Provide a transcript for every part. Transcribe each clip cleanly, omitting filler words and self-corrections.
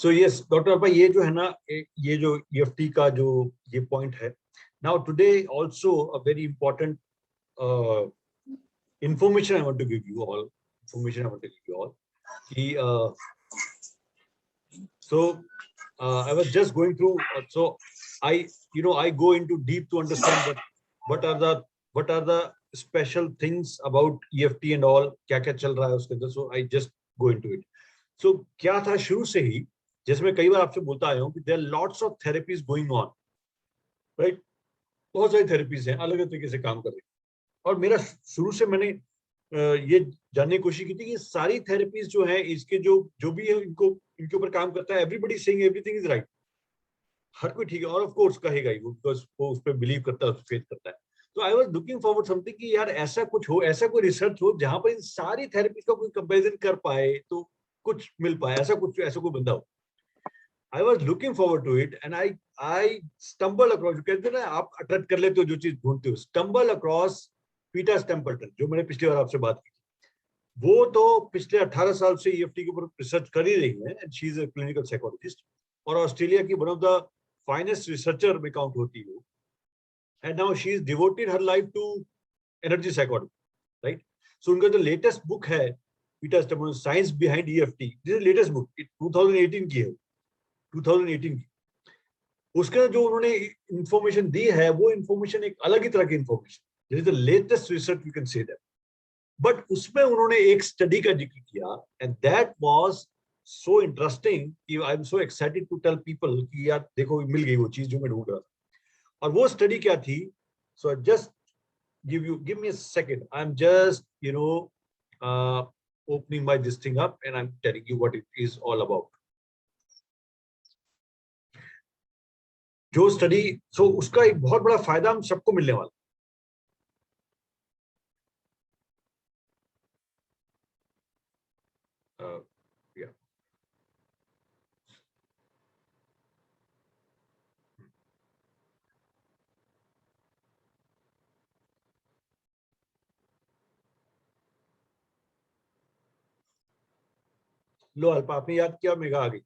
So yes doctor अब्बा, ये जो है ना, ये जो EFT का जो ये पॉइंट है, now today also a very important information I want to give you all. I was just going through. So I go into deep to understand that what are the special things about EFT and all. क्या क्या चल रहा है उसके अंदर. So I just go into it. So क्या था शुरू से ही, जैसे मैं कई बार आपसे बोलता आया हूँ कि there are lots of therapies going on, right? बहुत सारी थेरेपीज हैं, अलग अलग तरीके से काम कर रही हैं. और मेरा शुरू से मैंने ये जानने की कोशिश की थी कि सारी थेरेपीज जो है, इसके जो भी है, इनके ऊपर काम करता है. Everybody saying everything is right, हर कोई ठीक है, और ऑफ कोर्स कहेगा ही वो, बिकॉज वो उस पर बिलीव करता है, उस पर फेथ करता है. तो I was looking forward something कि यार ऐसा कुछ हो, ऐसा कोई रिसर्च हो जहां पर इन सारी थेरेपीज का कोई कंपैरिजन कर पाए, तो कुछ मिल पाए, ऐसा कोई बंदा हो. I was looking forward to it and I stumbled across, कहते हैं ना आप अट्रैक्ट कर लेते हो जो चीज ढूंढते हो. Stumble across पीटर स्टेम्पल्टन, जो मैंने पिछली बार आपसे बात की. वो तो पिछले 18 साल से EFT के ऊपर रिसर्च कर ही रही है, and she is a clinical psychologist, और ऑस्ट्रेलिया की one of the finest researcher में काउंट होती है. And now she is devoted her life to energy psychology, right. So उनका जो लेटेस्ट बुक है Peter Stapleton, science behind EFT, this is latest book, 2018 की है, 2018 की. उसके अंदर जो उन्होंने इंफॉर्मेशन दी है, वो इंफॉर्मेशन एक अलग ही तरह की information, this is the latest research, you can say that. But उसमें उन्होंने एक स्टडी का जिक्र किया, and that was so interesting कि I am so excited to tell people कि यार देखो, मिल गई वो चीज जो मैं ढूंढ रहा था. और वो स्टडी क्या थी? So just give me a second, I'm just opening my this thing up and I'm telling you what it is all about. जो स्टडी, सो उसका एक बहुत बड़ा फायदा हम सबको मिलने वाला. Yeah. लो अल्पा, आपने याद किया, मेघा आ गई.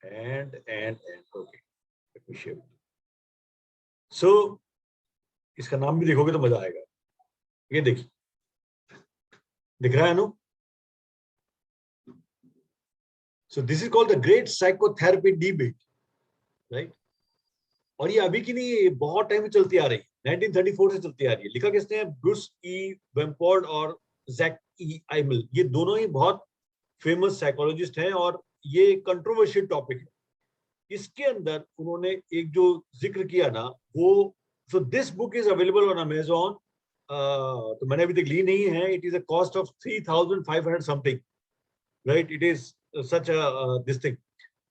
And okay, let me share. So इसका नाम भी देखोगे तो मजा आएगा. ये देखिए, दिख रहा है no? So this is called the Great Psychotherapy Debate, right? और ये अभी की नहीं, ये बहुत टाइम में चलती आ रही है, 1934 से चलती आ रही है. लिखा किसने है? ब्रूस ई वेम्पोर्ड और जैक ई आइमल. ये दोनों ही बहुत फेमस साइकोलॉजिस्ट हैं, और ये कंट्रोवर्शियल टॉपिक है. इसके अंदर उन्होंने एक जो जिक्र किया ना, वो, so this book is available on Amazon. तो मैंने अभी तक ली नहीं है. It is a cost of 3500 something, right. It is such this thing,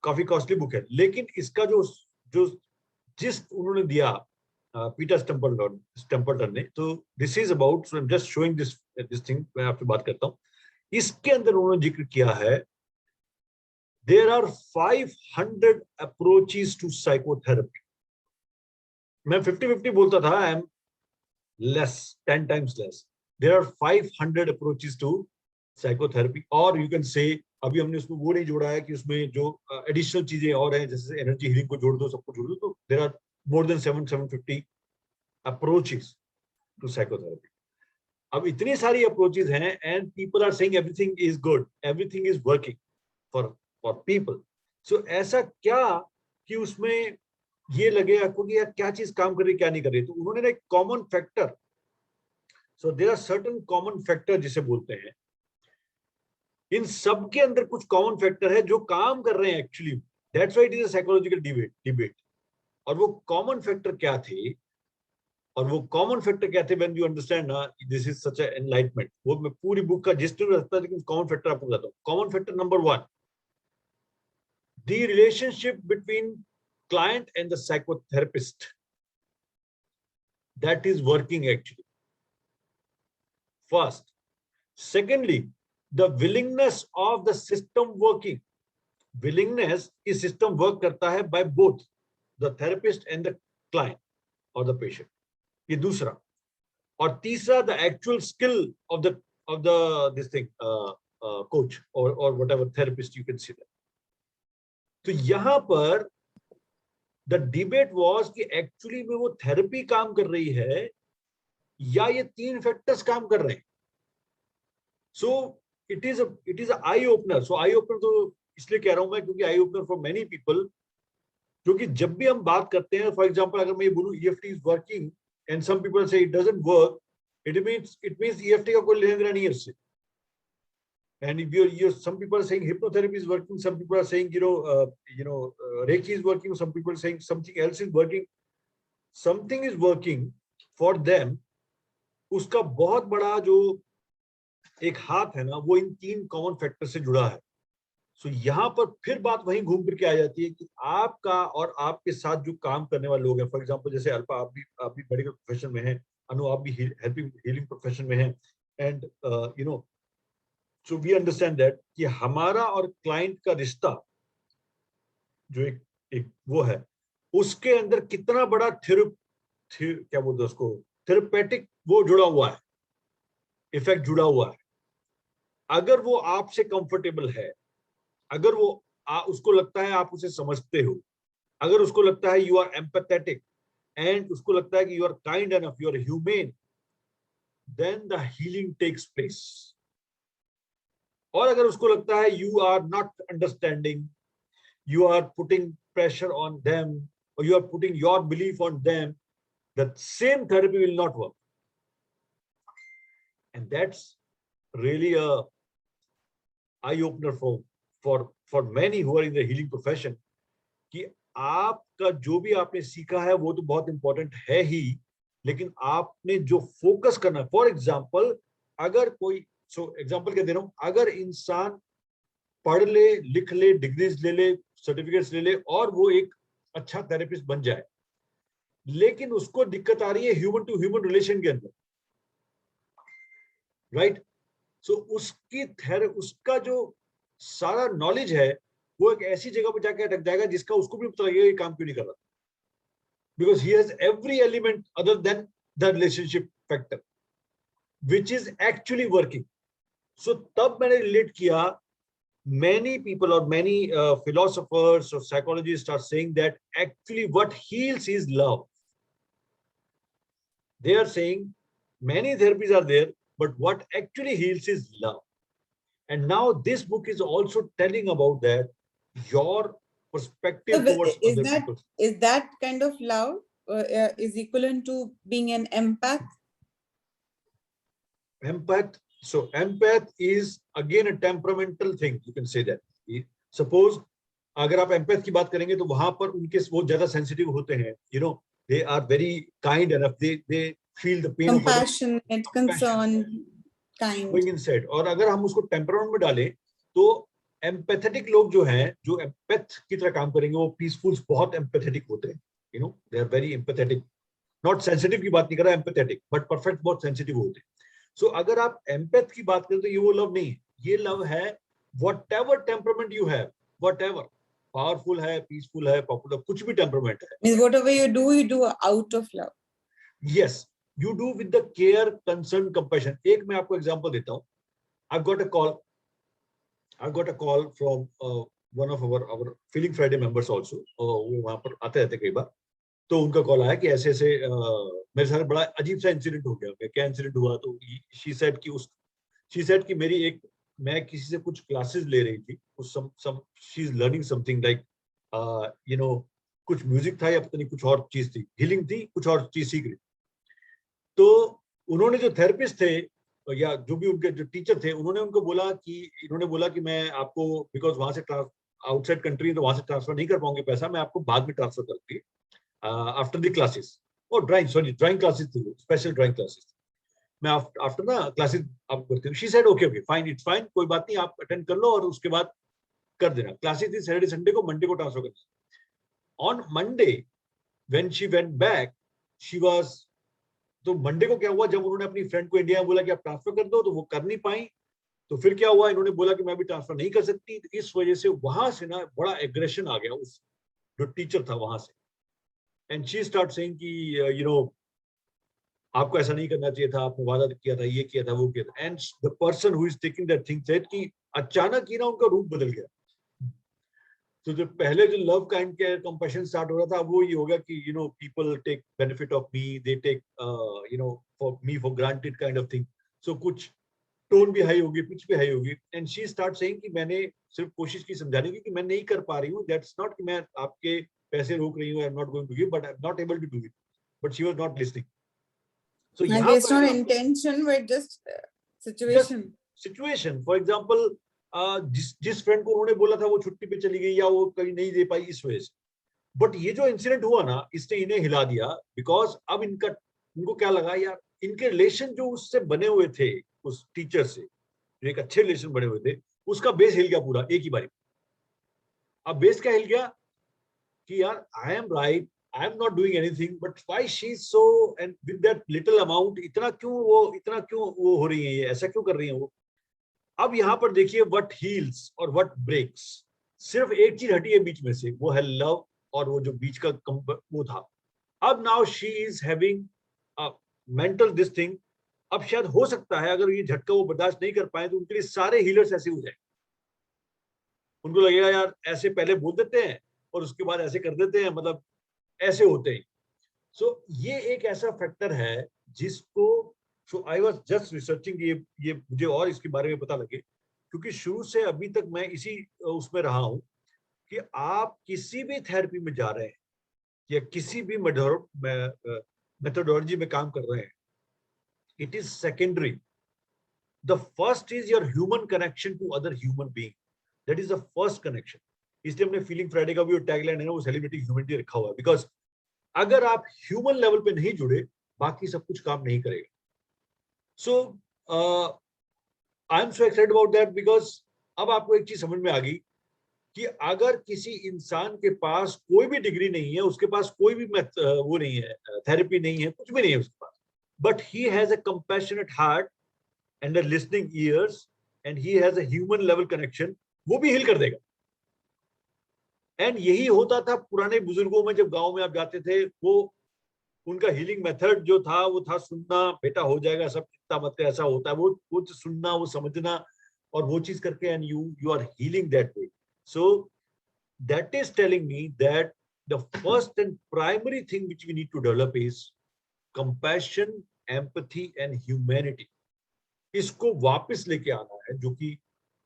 काफी कॉस्टली बुक है. लेकिन इसका जो जो जिस उन्होंने दिया पीटर स्टेम्पल्टन ने, तो this is about, so I am just showing this thing, मैं आपसे बात करता हूँ. इसके अंदर उन्होंने जिक्र किया है, there are 500 approaches to psychotherapy. मैं 50-50 बोलता था, I am less, 10 times less. There are 500 approaches to psychotherapy. और you can say, अभी हमने उसमें वो नहीं जोड़ा है कि उसमें जो एडिशनल चीजें और हैं, जैसे एनर्जी हीलिंग को जोड़ दो, सबको जोड़ दो, तो there are more than 750 approaches to psychotherapy. अब इतनी सारी अप्रोचेज हैं, and people are saying everything is good, everything is working for people. So ऐसा क्या कि उसमें ये लगे आपको कि यार क्या चीज काम कर रही, क्या नहीं कर रही. तो उन्होंने एक common factor, so there are certain common factor जिसे बोलते हैं. इन सब के अंदर कुछ कॉमन फैक्टर है जो काम कर रहे हैं actually. That's why it is a psychological debate. और वो कॉमन फैक्टर क्या थे, और वो कॉमन फैक्टर क्या थे, व्हेन यू अंडरस्टैंड ना, this is such an enlightenment. वो मैं पूरी बुक का जिस्ट रखता है, लेकिन कॉमन फैक्टर आपको बताता हूँ. Common factor number 1, the relationship between client and the psychotherapist, that is working actually. First. Secondly, the willingness of the system working. Willingness ki system work karta hai by both the therapist and the client or the patient. ये दूसरा. और तीसरा, the actual skill of of the this thing coach or whatever therapist you can see that. तो यहाँ पर the debate was कि actually में वो therapy काम कर रही है या ये तीन factors काम कर रहे हैं. So it is a eye opener. So eye opener तो इसलिए कह रहा हूं मैं क्योंकि eye opener for many people, क्योंकि जब भी हम बात करते हैं, फॉर एग्जांपल अगर मैं ये बोलूं EFT is working and some people say it doesn't work, it means EFT का कोई लेना देना नहीं है इससे. And if you're some people are saying hypnotherapy is working, some people are saying Reiki is working, some people are saying something else is working. Something is working for them. उसका बहुत बड़ा जो एक हाथ है ना, वो इन तीन कॉमन फैक्टर से जुड़ा है. सो यहाँ पर फिर बात वहीं घूम फिर के आ जाती है कि आपका और आपके साथ जो काम करने वाले लोग हैं, फॉर एग्जांपल जैसे अल्पा आप भी मेडिकल प्रोफेशन में हैं, अनु आप भी हेल्पिंग हीलिंग प्रोफेशन में हैं, and so we understand that कि हमारा और क्लाइंट का रिश्ता जो एक वो है, उसके अंदर कितना बड़ा क्या बोलते हैं उसको, थेरेपेटिक वो जुड़ा हुआ है, इफेक्ट जुड़ा हुआ है. अगर वो आपसे कंफर्टेबल है, अगर वो उसको लगता है आप उसे समझते हो, अगर उसको लगता है यू आर एम्पैथेटिक एंड उसको लगता है कि you are kind enough, you are human, then the healing takes place. और अगर उसको लगता है you are not understanding, you are putting pressure on them और you are putting your belief on them, the same therapy will not work. And that's really a eye opener for many who are in the healing profession कि आपका जो भी आपने सीखा है वो तो बहुत इंपॉर्टेंट है ही, लेकिन आपने जो फोकस करना है, फॉर एग्जांपल अगर कोई, सो एग्जांपल क्या दे रहा हूं, अगर इंसान पढ़ ले, लिख ले, डिग्रीज ले ले, सर्टिफिकेट्स ले ले और वो एक अच्छा थेरेपिस्ट बन जाए, लेकिन उसको दिक्कत आ रही है ह्यूमन टू ह्यूमन रिलेशन के अंदर, राइट? सो उसका जो सारा नॉलेज है वो एक ऐसी जगह पर जाके अटक जाएगा जिसका उसको भी पता लगेगा ये काम क्यों नहीं कर रहा, because he has every element other than the relationship factor which is actually working. So तब मैंने रिलेट किया, many people or many philosophers or psychologists are saying that actually what heals is love. They are saying many therapies are there, but what actually heals is love. And now this book is also telling about that, your perspective towards other people. Is that kind of love is equivalent to being an empath? Empath. So empath is again a temperamental thing. You can say that. Suppose अगर आप empath की बात करेंगे तो वहां पर उनके वो ज्यादा sensitive होते हैं. You know, they are very kind enough. They feel the pain. Compassionate, concerned, kind. Going inside. और अगर हम उसको temperament में डालें तो empathetic लोग जो हैं, जो empath की तरह काम करेंगे, वो peaceful बहुत empathetic होते हैं. You know, they are very empathetic. Not sensitive की बात नहीं कर रहा, empathetic, but perfect बहुत sensitive होते हैं. सो अगर आप एम्पैथ की बात करें तो ये वो लव नहीं है, ये लव है whatever temperament you have, whatever, powerful है, पीसफुल है, पॉपुलर, कुछ भी टेम्परामेंट है. Means whatever you do out of love. Yes, you do with the care, concern, compassion. एक मैं आपको एग्जांपल देता हूँ. I've got a call from one of our Feeling Friday members also. वो वहाँ पर आते रहते कई बार. तो उनका कॉल आया कि ऐसे ऐसे मेरे साथ बड़ा अजीब सा इंसिडेंट हो गया. क्या इंसिडेंट हुआ? तो शी सेड कि मैं किसी से कुछ क्लासेस ले रही थी, she is learning something like कुछ म्यूजिक था या पता नहीं कुछ और चीज थी, हीलिंग थी, कुछ और चीज सीख रही. तो उन्होंने जो थेरेपिस्ट थे या जो भी उनके जो टीचर थे, उन्होंने बोला कि मैं आपको, बिकॉज वहां से आउटसाइड कंट्री तो वहां से ट्रांसफर नहीं कर पाऊंगी पैसा, मैं आपको बाद में ट्रांसफर करूंगी आफ्टर द क्लासेस. और ड्राइंग क्लासेस थी, स्पेशल ड्राइंग क्लासेस. मैं आफ्टर ना क्लासेस आप करती हूँ. She said okay fine, it's fine, कोई बात नहीं, आप अटेंड कर लो और उसके बाद कर देना. क्लासेस थी सैटरडे संडे को, मंडे को ट्रांसफर करना. On Monday when she went back, she was, तो मंडे को क्या हुआ, जब उन्होंने अपनी फ्रेंड को इंडिया में बोला कि आप ट्रांसफर कर दो, तो वो कर नहीं पाई. तो फिर क्या हुआ, इन्होंने बोला कि मैं भी ट्रांसफर नहीं कर सकती. तो इस वजह से वहां से ना बड़ा एग्रेशन आ गया उस जो टीचर था वहां से. एंड शी स्टार्ट सेइंग कि आपको ऐसा नहीं करना चाहिए था, आपने वादा किया था, ये किया था, वो किया था, and the person who is taking that thing said कि अचानक ही ना उनका रूप बदल गया। तो जो पहले जो लव काइंड के कंपैशन स्टार्ट हो रहा था, वो ये हो गया कि you know people take benefit of me, they take you know for me for granted kind of thing. So कुछ टोन भी हाई होगी, पिच भी हाई होगी, एंड शी स्टार्ट सेइंग कि मैंने सिर्फ कोशिश की समझाने की कि मैं नहीं कर पा रही हूँ, दैट्स नॉट कि मैं आपके पैसे रोक रही हूँ, I am not going to give, but I am not able to do it, but she was not listening. So Maybe यहाँ it's पर not अगर intention, but just just situation. Situation, for example जिस friend को उन्होंने बोला था वो छुट्टी पे चली गई या वो कहीं नहीं दे पाई इस वजह से, बट ये जो इंसिडेंट हुआ ना, इसने इन्हें हिला दिया, बिकॉज अब इनको क्या लगा यार, इनके रिलेशन जो उससे बने हुए थे, उस टीचर से जो एक अच्छे रिलेशन बने हुए थे, उसका बेस हिल गया पूरा एक ही बारी। अब बेस क्या हिल गया कि यार I am right, I am not doing anything, but why she is so, and with that little amount इतना क्यों वो हो रही है, ये ऐसा क्यों कर रही है वो। अब यहाँ पर देखिए व्हाट हील्स और व्हाट ब्रेक्स, सिर्फ एक चीज हटी है बीच में से, वो है लव, और वो जो बीच का वो था। अब now she is having mental this thing. अब शायद हो सकता है अगर ये झटका वो बर्दाश्त नहीं कर पाए तो उनके लिए सारे हीलर्स ऐसे हो जाए, उनको लगेगा यार ऐसे पहले बोल देते हैं और उसके बाद ऐसे कर देते हैं, मतलब ऐसे होते हैं। सो ये एक ऐसा फैक्टर है जिसको, सो आई वाज जस्ट रिसर्चिंग, ये मुझे और इसके बारे में पता लगे, क्योंकि शुरू से अभी तक मैं इसी उसमें रहा हूं कि आप किसी भी थेरेपी में जा रहे हैं या किसी भी मेथोडोलॉजी में काम कर रहे हैं, it is secondary. The first is your human connection to other human being, that is the first connection. इसलिए हमने फीलिंग फ्राइडे का भी टैगलाइन है ना, वो सेलिब्रेटिंग ह्यूमनिटी रखा हुआ है, बिकॉज अगर आप ह्यूमन लेवल पे नहीं जुड़े, बाकी सब कुछ काम नहीं करेगा। So I am so excited about that, because अब आपको एक चीज समझ में आ गई कि अगर किसी इंसान के पास कोई भी डिग्री नहीं है, उसके पास कोई भी वो नहीं है, थेरेपी नहीं है, कुछ भी नहीं है उसके पास, but he has a compassionate heart and a listening ears and he has a human level connection, वो भी हिल कर देगा। एंड यही होता था पुराने बुजुर्गों में, जब गांव में आप जाते थे, वो उनका हीलिंग मेथड जो था वो था सुनना, बेटा हो जाएगा सब, चिंता मत कर, ऐसा होता है, वो सुनना, वो समझना और वो चीज करके, and you are healing that way. So that is telling me that the first and primary thing which we need to develop is compassion, empathy and humanity. इसको वापस लेके आना है, जो कि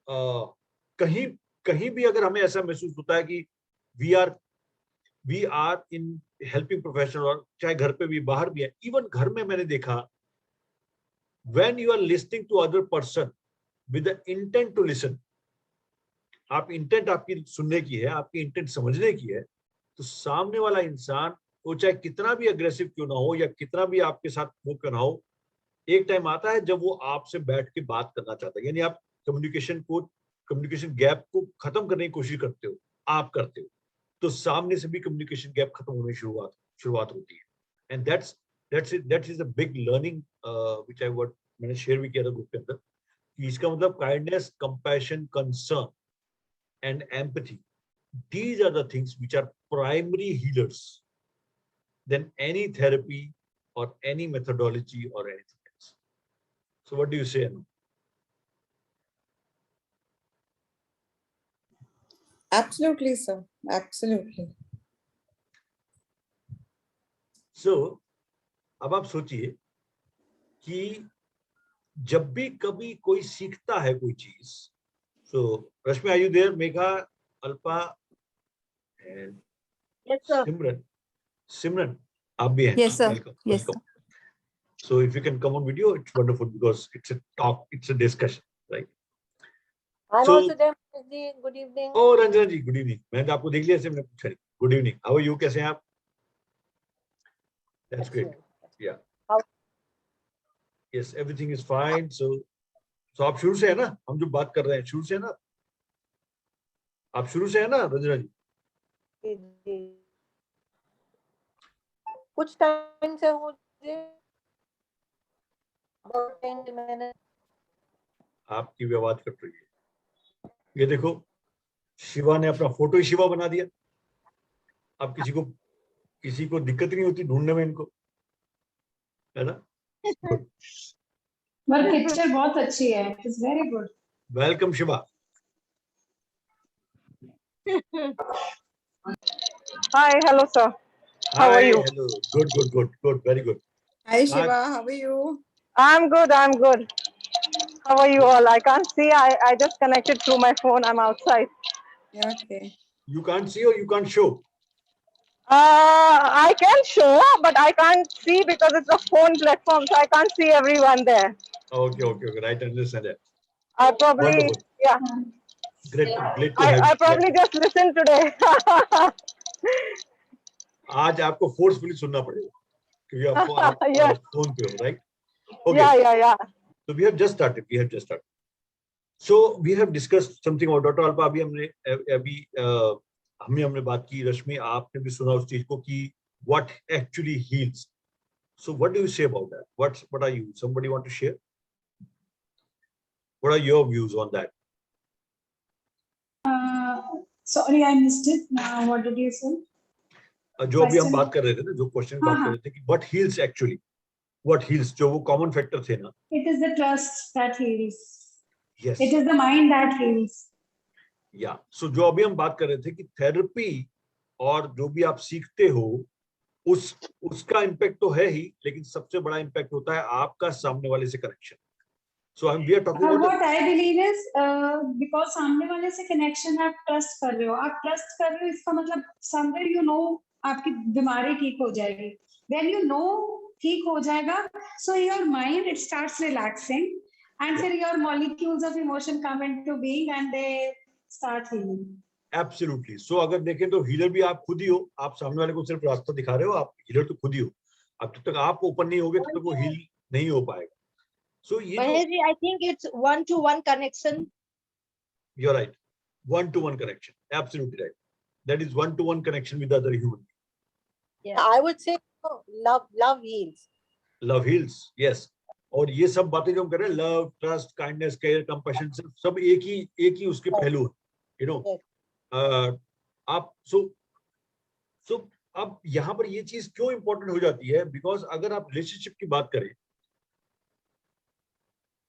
कहीं कहीं भी अगर हमें ऐसा महसूस होता है कि we are in helping profession, और चाहे घर पे भी बाहर भी है, इवन घर में मैंने देखा, when you are listening to other person with the intent to listen, आप इंटेंट आपकी सुनने की है, आपकी इंटेंट समझने की है, तो सामने वाला इंसान, वो चाहे कितना भी अग्रेसिव क्यों ना हो या कितना भी आपके साथ वो क्यों ना हो, एक टाइम आता है जब वो आपसे बैठ के बात करना चाहता है, यानी आप कम्युनिकेशन गैप को खत्म करने की कोशिश करते हो, आप करते हो, तो सामने से भी कम्युनिकेशन गैप खत्म होने शुरुआत होती है। And that is a big learning which I word, मैंने शेयर भी किया था ग्रुप के अंदर, कि इसका मतलब kindness, compassion, concern and empathy, these are the things which are primary healers than any therapy or any methodology or anything else. So what do you say, Anu? Absolutely, sir. Absolutely. So अब आप सोचिए कि जब भी कभी कोई सीखता है कोई चीज, so Rashmi, are you there? Megha, Alpa and Yes, sir. Simran, आप भी हैं? Yes, sir. Welcome, Yes, welcome. So if you can come on video, it's wonderful, because it's a talk, it's a discussion, right? I'm So, also there. Good evening. ओ Ranjana ji, good evening. मैंने तो आपको देख लिया, मैंने पूछा नहीं। Good evening, how are you, कैसे हैं आप? That's great, yeah yes, everything is fine. So आप शुरू से है ना, हम जो बात कर रहे हैं शुरू से है ना, आप शुरू से है ना रंजना जी? जी। कुछ टाइम से मुझे मैंने आपकी भी आवाज कट रही है। ये देखो, शिवा ने अपना फोटो ही शिवा बना दिया। अब किसी को दिक्कत नहीं होती ढूंढने में इनको, है ना? पर पिक्चर बहुत अच्छी है, it is very good. Welcome Shiva. Hi, hello, sir. How are you? Hello. Good. Very good. Hi Shiva, how are you? I'm good. I'm good. How are you all? I can't see. I just connected through my phone. I'm outside. Yeah, okay. You can't see or you can't show? I can show, but I can't see because it's a phone platform, so I can't see everyone there. Okay. Right, understand that. I probably, Wonderful. yeah. Great to have I you. probably just listened today. आज आपको forcefully सुनना पड़ेगा क्योंकि आप Yes. Phone पे हो, right? Okay. Yeah. So we have just started. So we have discussed something about Dr. Alpa. हमने बात की, रश्मि आपने भी सुना उस चीज को कि what actually heals. So what do you say about that? What are you? Somebody want to share? What are your views on that? Sorry, I missed it. What did you say? जो अभी हम बात कर रहे थे ना, जो question बात कर रहे थे कि what heals actually? What heals? जो वो कॉमन फैक्टर थे ना. It is the trust that heals. Yes. It is the mind that heals. या सो जो अभी हम बात कर रहे थे कि थेरेपी और जो भी आप सीखते हो उसका इम्पैक्ट तो है ही, लेकिन सबसे बड़ा इम्पैक्ट होता है आपका सामने वाले से connection. So we are talking about What I believe is because सामने वाले से कनेक्शन आप ट्रस्ट कर रहे हो, इसका मतलब somewhere you know आपकी बीमारी ठीक हो जाएगी. When you know ठीक हो जाएगा, so your mind it starts relaxing and फिर your molecules of emotion come into being and they start healing. Absolutely. So अगर देखें तो हीलर भी आप खुद ही हो, आप सामने वाले को सिर्फ रास्ता दिखा रहे हो, आप हीलर तो खुद ही हो. अब जब तक आप ओपन नहीं होगे तब तक वो हील नहीं हो पाएगा. सो ये I think it's one-to-one connection. You're right. One-to-one connection. Absolutely right. That is one-to-one connection with other human. Yeah. I would say love heals. Love heals. Yes. और ये सब बातें जो हम कर रहे हैं, love, trust, kindness, care, compassion, सब एक ही उसके पहलू हैं. You know. आप सो अब यहाँ पर ये चीज क्यों इंपॉर्टेंट हो जाती है? बिकॉज अगर आप रिलेशनशिप की बात करें,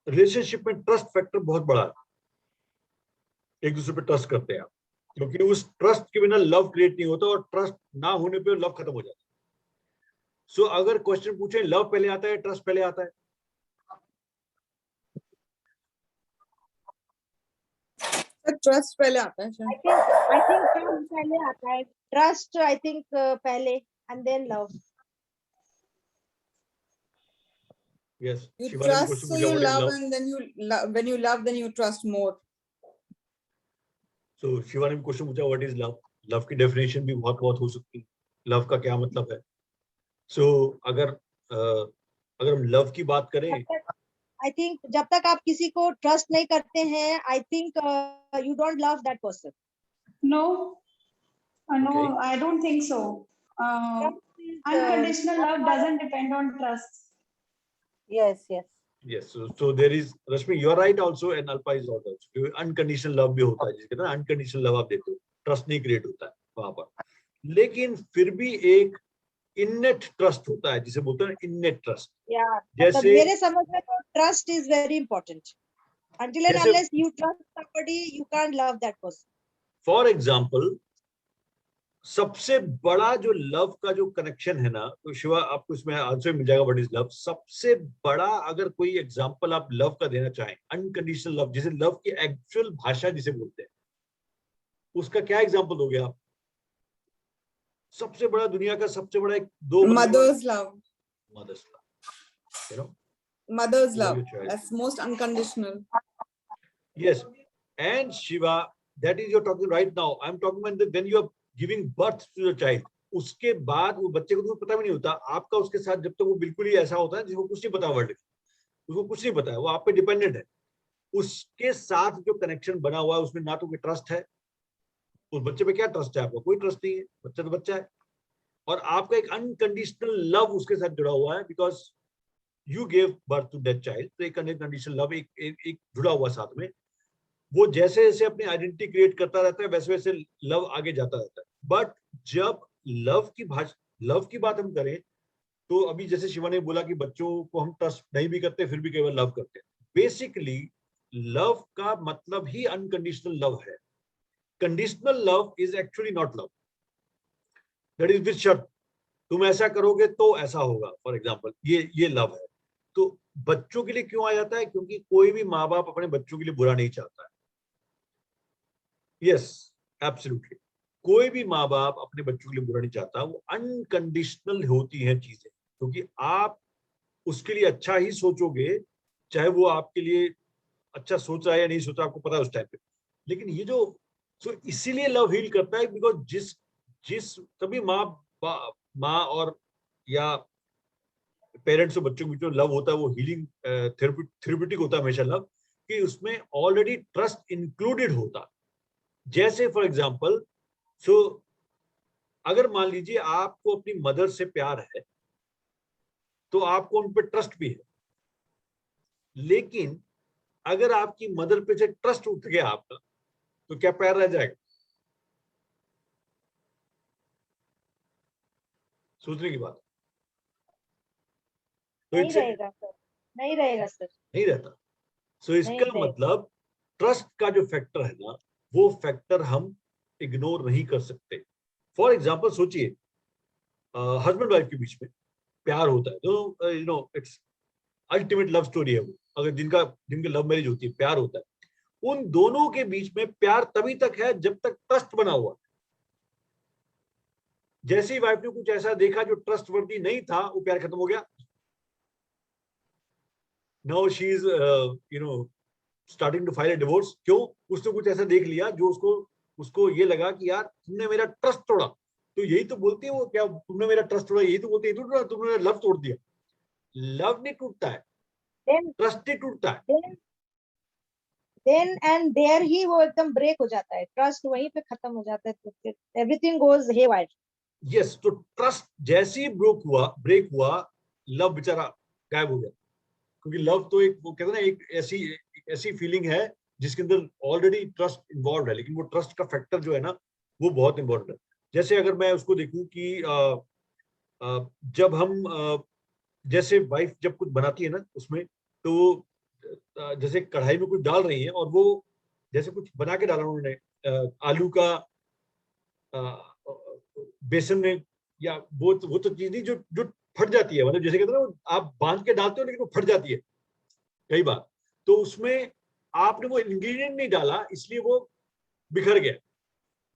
रिलेशनशिप में ट्रस्ट फैक्टर बहुत बड़ा है. एक दूसरे पे ट्रस्ट करते हैं आप, क्योंकि उस ट्रस्ट के बिना लव क्रिएट नहीं होता और ट्रस्ट ना होने पे लव खत्म हो जाता है. सो अगर क्वेश्चन पूछे लव पहले आता है ट्रस्ट पहले आता है? ट्रस्ट पहले आता है. I think trust पहले आता है. Trust I think पहले and then love. Yes. You Shivani ने trust, question so पूछा, you what is love, love? and then when you love, then you trust more. So Shivani ने क्वेश्चन पूछा, what is love? Love की definition भी बहुत हो सकती है. लव का क्या मतलब है? So अगर हम लव की बात करें, I think जब तक आप किसी को ट्रस्ट नहीं करते हैं, I think you don't love that person. No, no, Okay. I don't think so. Unconditional love doesn't depend on trust. Yes. yes. So there is, Rashmi, you are right also, and Alpa is right also. Unconditional love भी होता है, जिसके ना unconditional love आप देते हो, trust नहीं create होता है वहां पर. लेकिन फिर भी एक इननेट ट्रस्ट होता है, जिसे बोलते हैं इननेट ट्रस्ट. Yeah. जैसे मेरे समझ में तो trust is very important. Until and unless you trust somebody, you can't love that person. For example, सबसे बड़ा जो लव का जो कनेक्शन है ना, तो शिवा आपको इसमें आंसर मिल जाएगा व्हाट इज लव. सबसे बड़ा अगर कोई एग्जांपल आप लव का देना चाहें, अनकंडीशनल लव, जिसे लव की एक्चुअल भाषा जिसे बोलते हैं, उसका क्या एग्जांपल दोगे आप? सबसे बड़ा, दुनिया का सबसे बड़ा एक दो Mother's love. Mother's love, you know, Mother's Love love. your child. That's most unconditional. yes. And Shiva, that is you're talking right now. I'm talking when you are giving birth to the child. उसके बाद वो बच्चे को तो पता भी नहीं होता आपका उसके साथ, जब तक वो बिल्कुल ही ऐसा होता है जिसको कुछ नहीं पता वर्ल्ड का, उसको कुछ नहीं पता है, वो आप पे डिपेंडेंट है. उसके साथ जो कनेक्शन बना हुआ है उसमें ना तो कोई ट्रस्ट है, उस बच्चे पे क्या ट्रस्ट है? आपका कोई ट्रस्ट नहीं है, बच्चा तो बच्चा है. और आपका एक अनकंडीशनल लव उसके साथ जुड़ा हुआ है, because you gave birth to that child. तो एक अनकंडीशनल लव एक जुड़ा हुआ साथ में. वो जैसे जैसे अपनी आइडेंटिटी क्रिएट करता रहता है, वैसे वैसे लव आगे जाता रहता है. बट जब लव की बात हम करें तो अभी जैसे शिवा ने बोला कि बच्चों को हम ट्रस्ट नहीं भी करते फिर भी कई बार लव करते हैं। बेसिकली लव का मतलब ही अनकंडीशनल लव है। Conditional love is actually not love, that is with शर्त, तुम ऐसा करोगे तो ऐसा होगा, फॉर एग्जाम्पल ये लव है। तो बच्चों के लिए क्यों आ जाता है? क्योंकि कोई भी माँ बाप अपने बच्चों के लिए बुरा नहीं चाहता है। यस, एब्सोल्युटली, कोई भी माँ बाप अपने बच्चों के लिए बुरा नहीं चाहता। वो अनकंडीशनल होती हैं चीजें, क्योंकि आप उसके लिए अच्छा ही सोचोगे, चाहे वो आपके लिए अच्छा सोच रहा है या नहीं सोच रहा, आपको पता है उस टाइम पे। लेकिन ये जो इसीलिए लव हील करता है, बिकॉज जिस तभी माँ और या पेरेंट्स और बच्चों के बीच में लव होता है, वो हीलिंग थेरेप्यूटिक होता है हमेशा लव, कि उसमें ऑलरेडी ट्रस्ट इंक्लूडेड होता। जैसे फॉर एग्जांपल, अगर मान लीजिए आपको अपनी मदर से प्यार है तो आपको उन पर ट्रस्ट भी है, लेकिन अगर आपकी मदर पे से ट्रस्ट उठ गया आपका, तो क्या प्यार रह जाएगा? सोचने की बात। तो नहीं रहेगा सर, नहीं रहेगा सर, नहीं रहता। सो इसका नहीं मतलब ट्रस्ट का जो फैक्टर है ना, वो फैक्टर हम इग्नोर नहीं कर सकते। फॉर एग्जाम्पल सोचिए, हस्बैंड वाइफ के बीच में प्यार होता है, तो you know it's ultimate love story है वो। अगर जिनके लव मैरिज होती है, प्यार होता है, उन दोनों के बीच में प्यार तभी तक है जब तक ट्रस्ट बना हुआ। जैसे ही वाइफ ने कुछ ऐसा देखा जो ट्रस्ट वर्दी नहीं था, वो प्यार खत्म हो गया। Now she is starting to file a divorce. क्यों? उसने कुछ ऐसा देख लिया जो उसको ये लगा कि यार तुमने मेरा ट्रस्ट तोड़ा। तो यही तो बोलती है वो, क्या तुमने मेरा ट्रस्ट तोड़ा, यही तो बोलती है, तुमने मेरा लव तोड़ दिया। लव नहीं टूटता है, ट्रस्ट ही टूटता है। देन एंड देयर ही वो एकदम ब्रेक हो जाता है, ट्रस्ट वहीं पे खत्म हो जाता है, तो एवरीथिंग गोज हेवायर। यस, तो ट्रस्ट जैसे ही ब्रेक हुआ, लव बेचारा गायब हो गया। क्योंकि लव तो एक, वो कहते हैं ना, एक ऐसी फीलिंग है जिसके अंदर ऑलरेडी ट्रस्ट इन्वॉल्व है, लेकिन वो ट्रस्ट का फैक्टर जो है ना, वो बहुत इंपॉर्टेंट है। जैसे अगर मैं उसको देखूं कि जब हम जैसे वाइफ जब कुछ बनाती है ना उसमें, तो जैसे कढ़ाई में कुछ डाल रही है और वो जैसे कुछ बना के डाला उन्होंने, आलू का बेसन में, या वो तो चीज नहीं जो फट जाती है, मतलब जैसे कहते हैं ना, आप बांध के डालते हो लेकिन वो फट जाती है कई बार। तो उसमें आपने वो इंग्रेडिएंट नहीं डाला, इसलिए वो बिखर गया।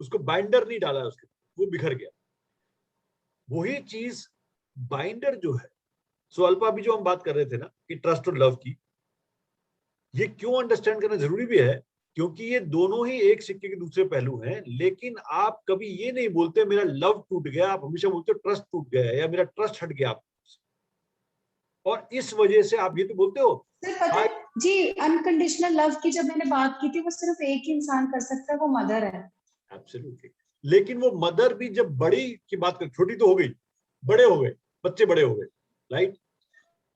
उसको बाइंडर नहीं डाला उसके, वो बिखर गया। वही चीज बाइंडर जो है, सो अल्पा भी जो हम बात कर रहे थे ना कि ट्रस्ट और लव की, ये क्यों अंडरस्टैंड करना जरूरी भी है, क्योंकि ये दोनों ही एक सिक्के के दूसरे पहलू हैं। लेकिन आप कभी ये नहीं बोलते मेरा लव टूट गया, आप हमेशा बोलते हो ट्रस्ट टूट गया है या मेरा ट्रस्ट हट गया। और इस वजह से आप ये तो बोलते हो। सर पता है जी, अनकंडीशनल लव की जब मैंने बात की थी, वो सिर्फ एक ही इंसान कर सकता है, वो मदर है। एब्सोल्युटली। लेकिन वो मदर भी जब बड़ी की बात कर, छोटी तो हो गई, बड़े हो गए, बच्चे बड़े हो गए, राइट,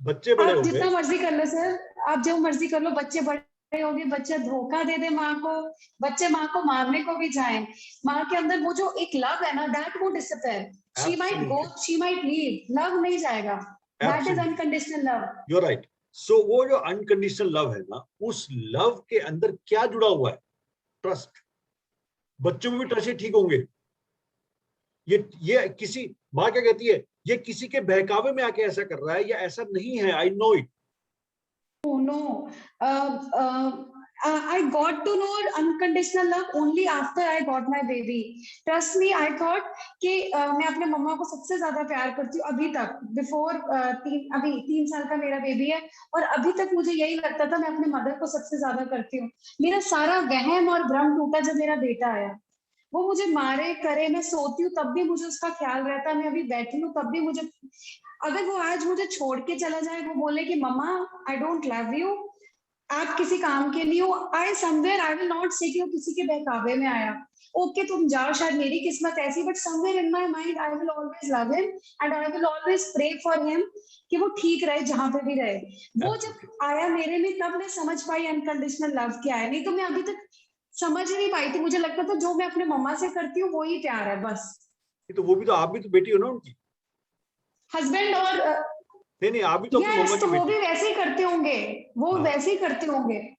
बच्चे बड़े हो आप गए। जितना मर्जी कर लो सर, आप जो मर्जी कर लो, बच्चे बड़े हो गए, बच्चा धोखा दे दे माँ को, बच्चे माँ को मारने को भी जाए, माँ के अंदर वो जो एक लव है ना, दैट वो disappear. She might go, she might leave, love नहीं जाएगा। That is unconditional love. You are right. So वो जो अनकंडीशनल लव है ना, उस लव के अंदर क्या जुड़ा हुआ है? ट्रस्ट। बच्चों में भी ट्रस्ट ठीक होंगे। ये किसी माँ क्या कहती है, ये किसी के बहकावे में आके ऐसा कर रहा है, या ऐसा नहीं है, I know it. No, I got to know unconditional love only after I got my baby. Trust me, I thought कि मैं अपने मम्मा को सबसे ज्यादा प्यार करती हूँ अभी तक। बिफोर अभी 3 साल का मेरा बेबी है, और अभी तक मुझे यही लगता था मैं अपने मदर को सबसे ज्यादा करती हूँ। मेरा सारा वहम और भ्रम टूटा जब मेरा बेटा आया। वो मुझे मारे करे, मैं सोती हूँ तब भी मुझे उसका ख्याल रहता है, मैं अभी बैठी हूँ तब भी मुझे, अगर वो आज मुझे छोड़ के चला जाए, वो बोले कि मम्मा आई डोंट लव यू, आप किसी काम के नहीं हो, I somewhere I will not से कि वो किसी के बहकावे में आया, ओके तुम जाओ, शायद मेरी किस्मत ऐसी, but somewhere in my mind I will always love him and I will always pray for him कि वो ठीक रहे जहां पे भी रहे। वो जब आया मेरे में, तब मैं समझ पाई अनकंडीशनल लव क्या है। नहीं तो मैं अभी तक समझ ही नहीं पाई थी, मुझे लगता था जो मैं अपने मम्मा से करती हूँ वो ही प्यार है बस। तो वो भी तो, आप भी तो बेटी हो ना उनकी। हस्बैंड और नहीं, आप भी तो अपनी मम्मा तो की वो भी बेटी। वैसे ही करते होंगे, वो हाँ। वैसे ही करते होंगे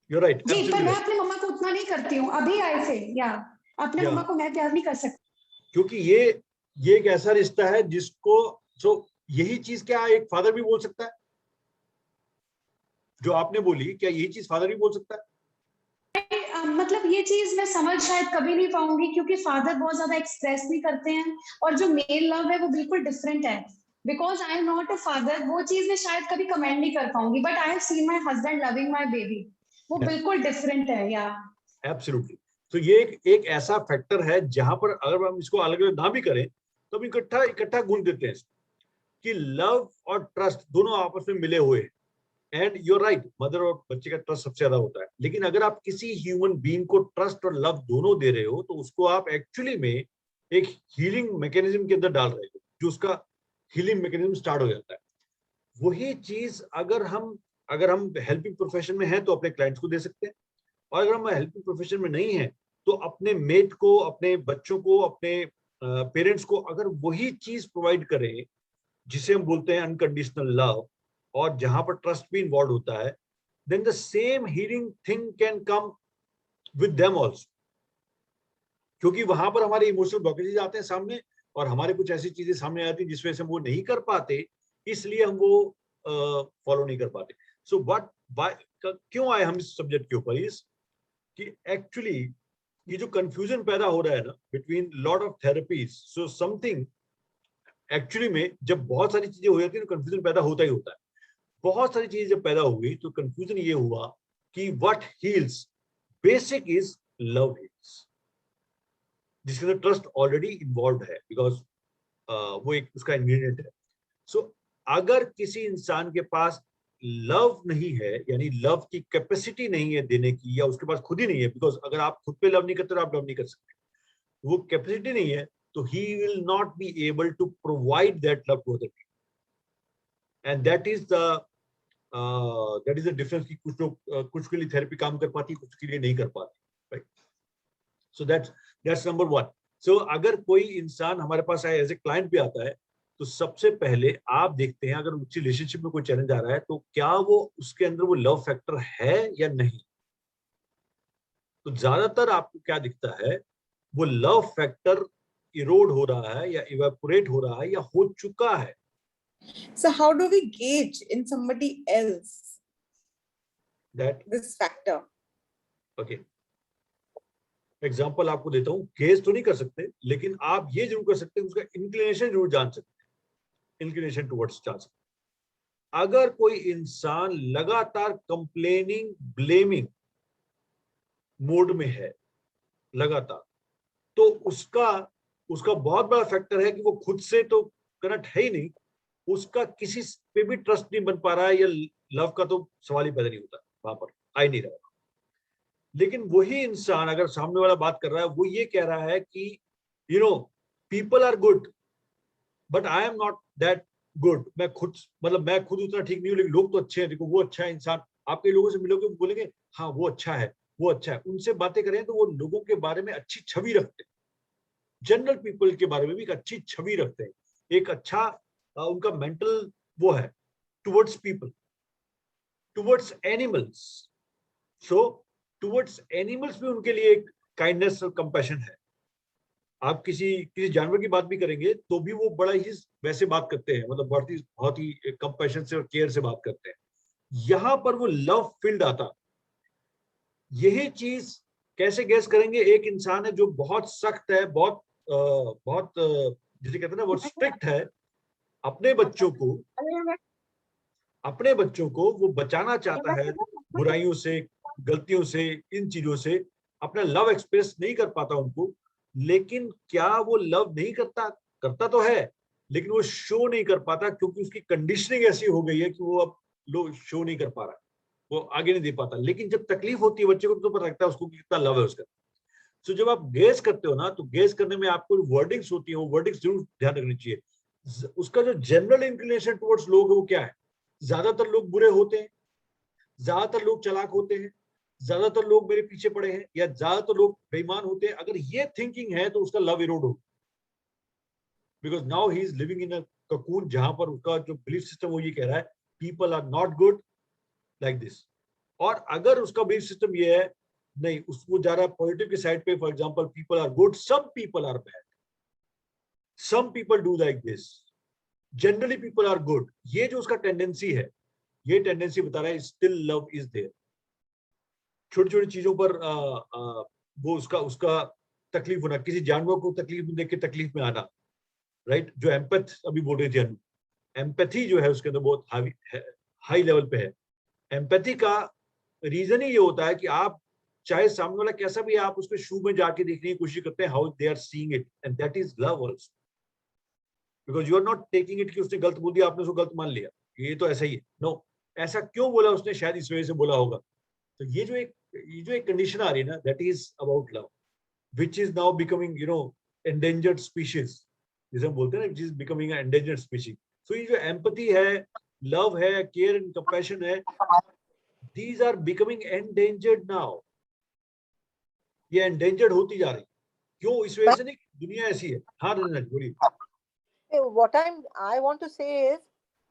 You're right, जी, पर absolutely मैं right. अपनी मम्मा को उतना नहीं करती हूँ अभी आए थे, या अपने Yeah. मम्मा को मैं प्यार नहीं कर सकती। क्योंकि ये एक ऐसा रिश्ता है जिसको, यही चीज क्या एक फादर भी बोल सकता है? जो आपने बोली, क्या यही चीज फादर भी बोल सकता है? मतलब ये चीज मैं समझ शायद कभी नहीं पाऊंगी, क्योंकि फादर बहुत ज्यादा एक्सप्रेस नहीं करते हैं, और जो मेल लव है वो बिल्कुल डिफरेंट है। Because I am not a father, वो चीज मैं शायद कभी कमेंट नहीं कर पाऊंगी, but I have seen my husband loving my baby, वो Yeah. बिल्कुल डिफरेंट है। या एब्सोल्युटली। तो ये एक ऐसा फैक्टर है जहां पर अगर हम इसको अलग अलग ना भी करें तो हम इकट्ठा गुण देते हैं कि लव और ट्रस्ट दोनों आपस में मिले हुए हैं। एंड यूर राइट, मदर और बच्चे का ट्रस्ट सबसे ज्यादा होता है, लेकिन अगर आप किसी ह्यूमन बीइंग को ट्रस्ट और लव दोनों दे रहे हो तो उसको आप एक्चुअली में एक हीलिंग मैकेनिज्म के अंदर डाल रहे हो, जो उसका हीलिंग मैकेनिज्म स्टार्ट हो जाता है। वही चीज अगर हम हेल्पिंग प्रोफेशन में हैं तो अपने क्लाइंट्स को दे सकते हैं, और अगर हम हेल्पिंग प्रोफेशन में नहीं है तो अपने मेट को, अपने बच्चों को, अपने पेरेंट्स को अगर वही चीज प्रोवाइड करें जिसे हम बोलते हैं अनकंडीशनल लव, और जहां पर ट्रस्ट भी इन्वॉल्व होता है, then the same healing thing can come with them also. क्योंकि वहां पर हमारे इमोशनल ब्लॉकेजेस आते हैं सामने, और हमारे कुछ ऐसी चीजें सामने आती हैं जिस वजह से हम वो नहीं कर पाते, इसलिए हम वो फॉलो नहीं कर पाते। सो क्यों आए हम इस सब्जेक्ट के ऊपर, इस कि एक्चुअली ये जो कंफ्यूजन पैदा हो रहा है ना between lot of therapies, so something actually में जब बहुत सारी चीजें हो जाती है तो कंफ्यूजन पैदा होता ही होता है। बहुत सारी चीजें जब पैदा हो गई तो कंफ्यूजन ये हुआ कि what heels, basic is love heels, जिसके अंदर ट्रस्ट ऑलरेडी इन्वॉल्व है, बिकॉज वो एक उसका इंग्रेडिएंट है। सो अगर किसी इंसान के पास लव नहीं है, यानी लव की कैपेसिटी नहीं है देने की, या उसके पास खुद ही नहीं है, बिकॉज अगर आप खुद पे लव नहीं करते तो आप लव नहीं कर सकते, वो कैपेसिटी नहीं है, तो he will not be able to provide that love to other people, and that is the difference कि कुछ लोग कुछ के लिए थेरेपी काम कर पाती है, कुछ के लिए नहीं कर पाती, right? So that's number one. So अगर कोई इंसान हमारे पास आए एज ए क्लाइंट भी आता है तो सबसे पहले आप देखते हैं अगर उसकी रिलेशनशिप में कोई चैलेंज आ रहा है तो क्या वो उसके अंदर वो लव फैक्टर है या नहीं। तो ज्यादातर आपको क्या दिखता है, वो लव फैक्टर इरोड हो रहा है या इवेपोरेट हो रहा है या हो चुका है। So how do we gauge in somebody else That this factor? okay. Example आपको देता हूँ, गेस तो नहीं कर सकते लेकिन आप ये जरूर कर सकते हैं, उसका इंक्लिनेशन जरूर जान सकते हैं, इंक्लिनेशन टुवर्ड्स जान सकते हैं। अगर कोई इंसान लगातार कंप्लेनिंग, ब्लेमिंग मोड में है लगातार, तो उसका बहुत बड़ा फैक्टर है कि वो खुद से तो कनेक्ट है ही नहीं, उसका किसी पे भी ट्रस्ट नहीं बन पा रहा है, या लव का तो सवाल ही पैदा नहीं होता, वहां पर आ ही नहीं रहा। लेकिन वही इंसान अगर सामने वाला बात कर रहा है, वो ये कह रहा है कि you know people are good but I am not that good, मैं खुद उतना ठीक नहीं हूँ, लेकिन लोग तो अच्छे हैं, देखो वो अच्छा है इंसान। आप कई लोगों से मिलोगे बोलेंगे हाँ वो अच्छा है, वो अच्छा है, उनसे बातें करें तो वो लोगों के बारे में अच्छी छवि रखते हैं, जनरल पीपल के बारे में भी एक अच्छी छवि रखते हैं, एक अच्छा उनका मेंटल वो है टुवर्ड्स पीपल, टुवर्ड्स एनिमल्स। सो टुवर्ड्स एनिमल्स भी उनके लिए एक काइंडनेस और कंपैशन है। आप किसी जानवर की बात भी करेंगे तो भी वो बड़ा ही वैसे बात करते हैं, मतलब बहुत ही कंपैशन से और केयर से बात करते हैं। यहां पर वो लव फील्ड आता, यही चीज कैसे गैस करेंगे। एक इंसान है जो बहुत सख्त है, बहुत जिसे कहते हैं ना बहुत स्ट्रिक्ट है, अपने बच्चों को वो बचाना चाहता है बुराइयों से, गलतियों से, इन चीजों से, अपना लव एक्सप्रेस नहीं कर पाता उनको। लेकिन क्या वो लव नहीं करता तो है, लेकिन वो शो नहीं कर पाता क्योंकि उसकी कंडीशनिंग ऐसी हो गई है कि वो अब शो नहीं कर पा रहा, वो आगे नहीं दे पाता। लेकिन जब तकलीफ होती है बच्चे को तो पता लगता है उसको कितना लव है उसका। तो जब आप गेस करते हो ना, तो गेस करने में आपको वर्डिंग्स होती है, वो वर्डिंग्स जरूर ध्यान रखनी चाहिए। उसका जो जनरल इंक्लिनेशन टुवर्ड्स लोग है वो क्या है, ज्यादातर लोग बुरे होते हैं, ज्यादातर लोग चालाक होते हैं, ज्यादातर लोग मेरे पीछे पड़े हैं, या ज्यादातर लोग बेईमान होते हैं। अगर ये थिंकिंग है तो उसका लव इरोड हो, because now he is living in a cocoon जहां पर उसका जो बिलीफ सिस्टम वो ये कह रहा है people are not good like this. और अगर उसका बिलीफ सिस्टम ये है नहीं, उसको जा रहा है पॉजिटिव की साइड पे, for example people are good, some people are bad, some people do like this, generally people are good, ये जो उसका टेंडेंसी है, ये टेंडेंसी बता रहा है स्टिल लव इज देयर। छोटी छोटी चीजों पर वो उसका तकलीफ होना, किसी जानवर को तकलीफ में देख के तकलीफ में आना, राइट, जो एम्पैथ अभी बोल रही थी अनु, एम्पैथी जो है उसके अंदर बहुत हाई लेवल पे है। एम्पैथी का रीजन ही ये होता है कि आप चाहे सामने वाला कैसा भी है, आप उसके शू में जाके देखने की कोशिश करते हैं, how they are seeing it, and that is love also, because you are not taking it कि उसने गलत बोल दिया, आपने उसको गलत मान लिया, ये तो ऐसा ही है, नो, ऐसा क्यों बोला उसने, शायद इस वजह से बोला होगा। तो ये जो एक कंडीशन आ रही है ना, that is about love, which is now becoming, you know, endangered species, जिसे हम बोलते हैं ना, which is becoming an endangered species. So ये जो empathy है, love है, care and compassion है, these are becoming endangered now. ये endangered होती जा रही, क्यों? इस वजह से नहीं, दुनिया ऐसी है। हाँ रंजना जी बोलिए। What I want to say is,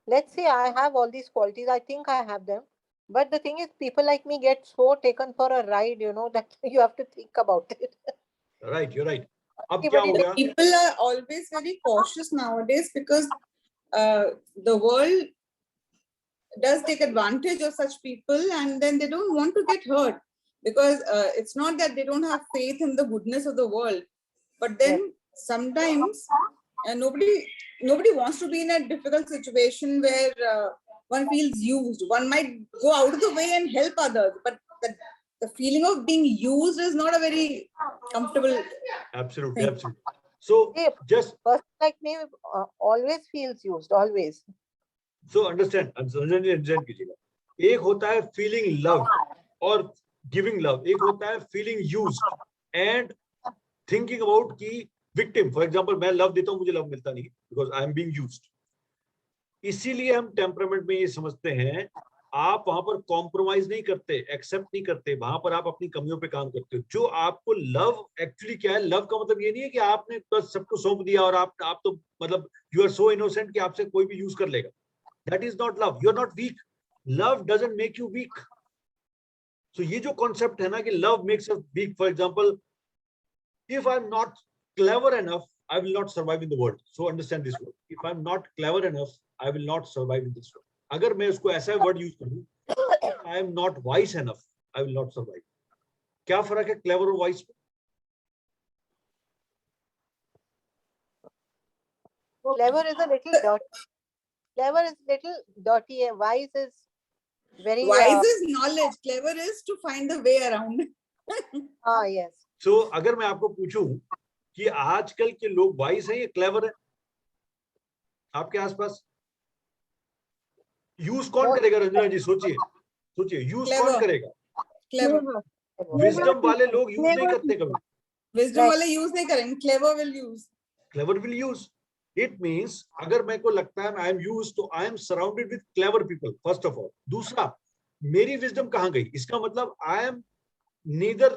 let's say I have all these qualities, I think I have them, but the thing is, people like me get so taken for a ride, you know, that you have to think about it. Right, you're right. अब क्या हो गया? People are always very cautious nowadays because the world does take advantage of such people, and then they don't want to get hurt, because it's not that they don't have faith in the goodness of the world, but then sometimes nobody wants to be in a difficult situation where one feels used. One might go out of the way and help others, but the feeling of being used is not a very comfortable. Absolutely, thing. absolutely. So Yeah. just Person like me always feels used, always. so understand कीजिएगा, एक होता है feeling love और giving love, एक होता है feeling used and thinking about की victim. For example मैं लव देता हूं, मुझे लव मिलता नहीं because I am being used. इसीलिए हम टेम्परामेंट में ये समझते हैं, आप वहां पर कॉम्प्रोमाइज नहीं करते, एक्सेप्ट नहीं करते, वहां पर आप अपनी कमियों पे काम करते हो। जो आपको लव एक्चुअली क्या है, लव का मतलब ये नहीं है कि आपने बस सबको सौंप दिया और आप तो मतलब यू आर सो इनोसेंट कि आपसे कोई भी यूज कर लेगा। That is not love. You are not weak. Love doesn't make you weak. So ये जो concept है ना कि love makes us weak. For example, if I'm not clever enough, I will not survive in the world. So understand this word. If I'm not clever enough, I will not survive in this world. अगर मैं उसको ऐसा word use करूँ, I am not wise enough, I will not survive. क्या फर्क है clever और wise में? Clever is a little dirty. Clever is little dirty, and wise is very. Wise is knowledge. Clever is to find the way around. Yes. So अगर मैं आपको पूछूं कि आजकल के लोग वाइज हैं या क्लेवर हैं आपके आसपास, यूज कौन करेगा? रंजना जी सोचिए यूज कौन करेगा? Clever. विजडम वाले लोग यूज नहीं करते कभी। Wisdom वाले use नहीं करेंगे. Clever will use. Clever will use. It means अगर मेरे को लगता है I am used, तो I am surrounded with clever people. First of all. दूसरा, मेरी विजडम कहाँ गई? इसका मतलब I am neither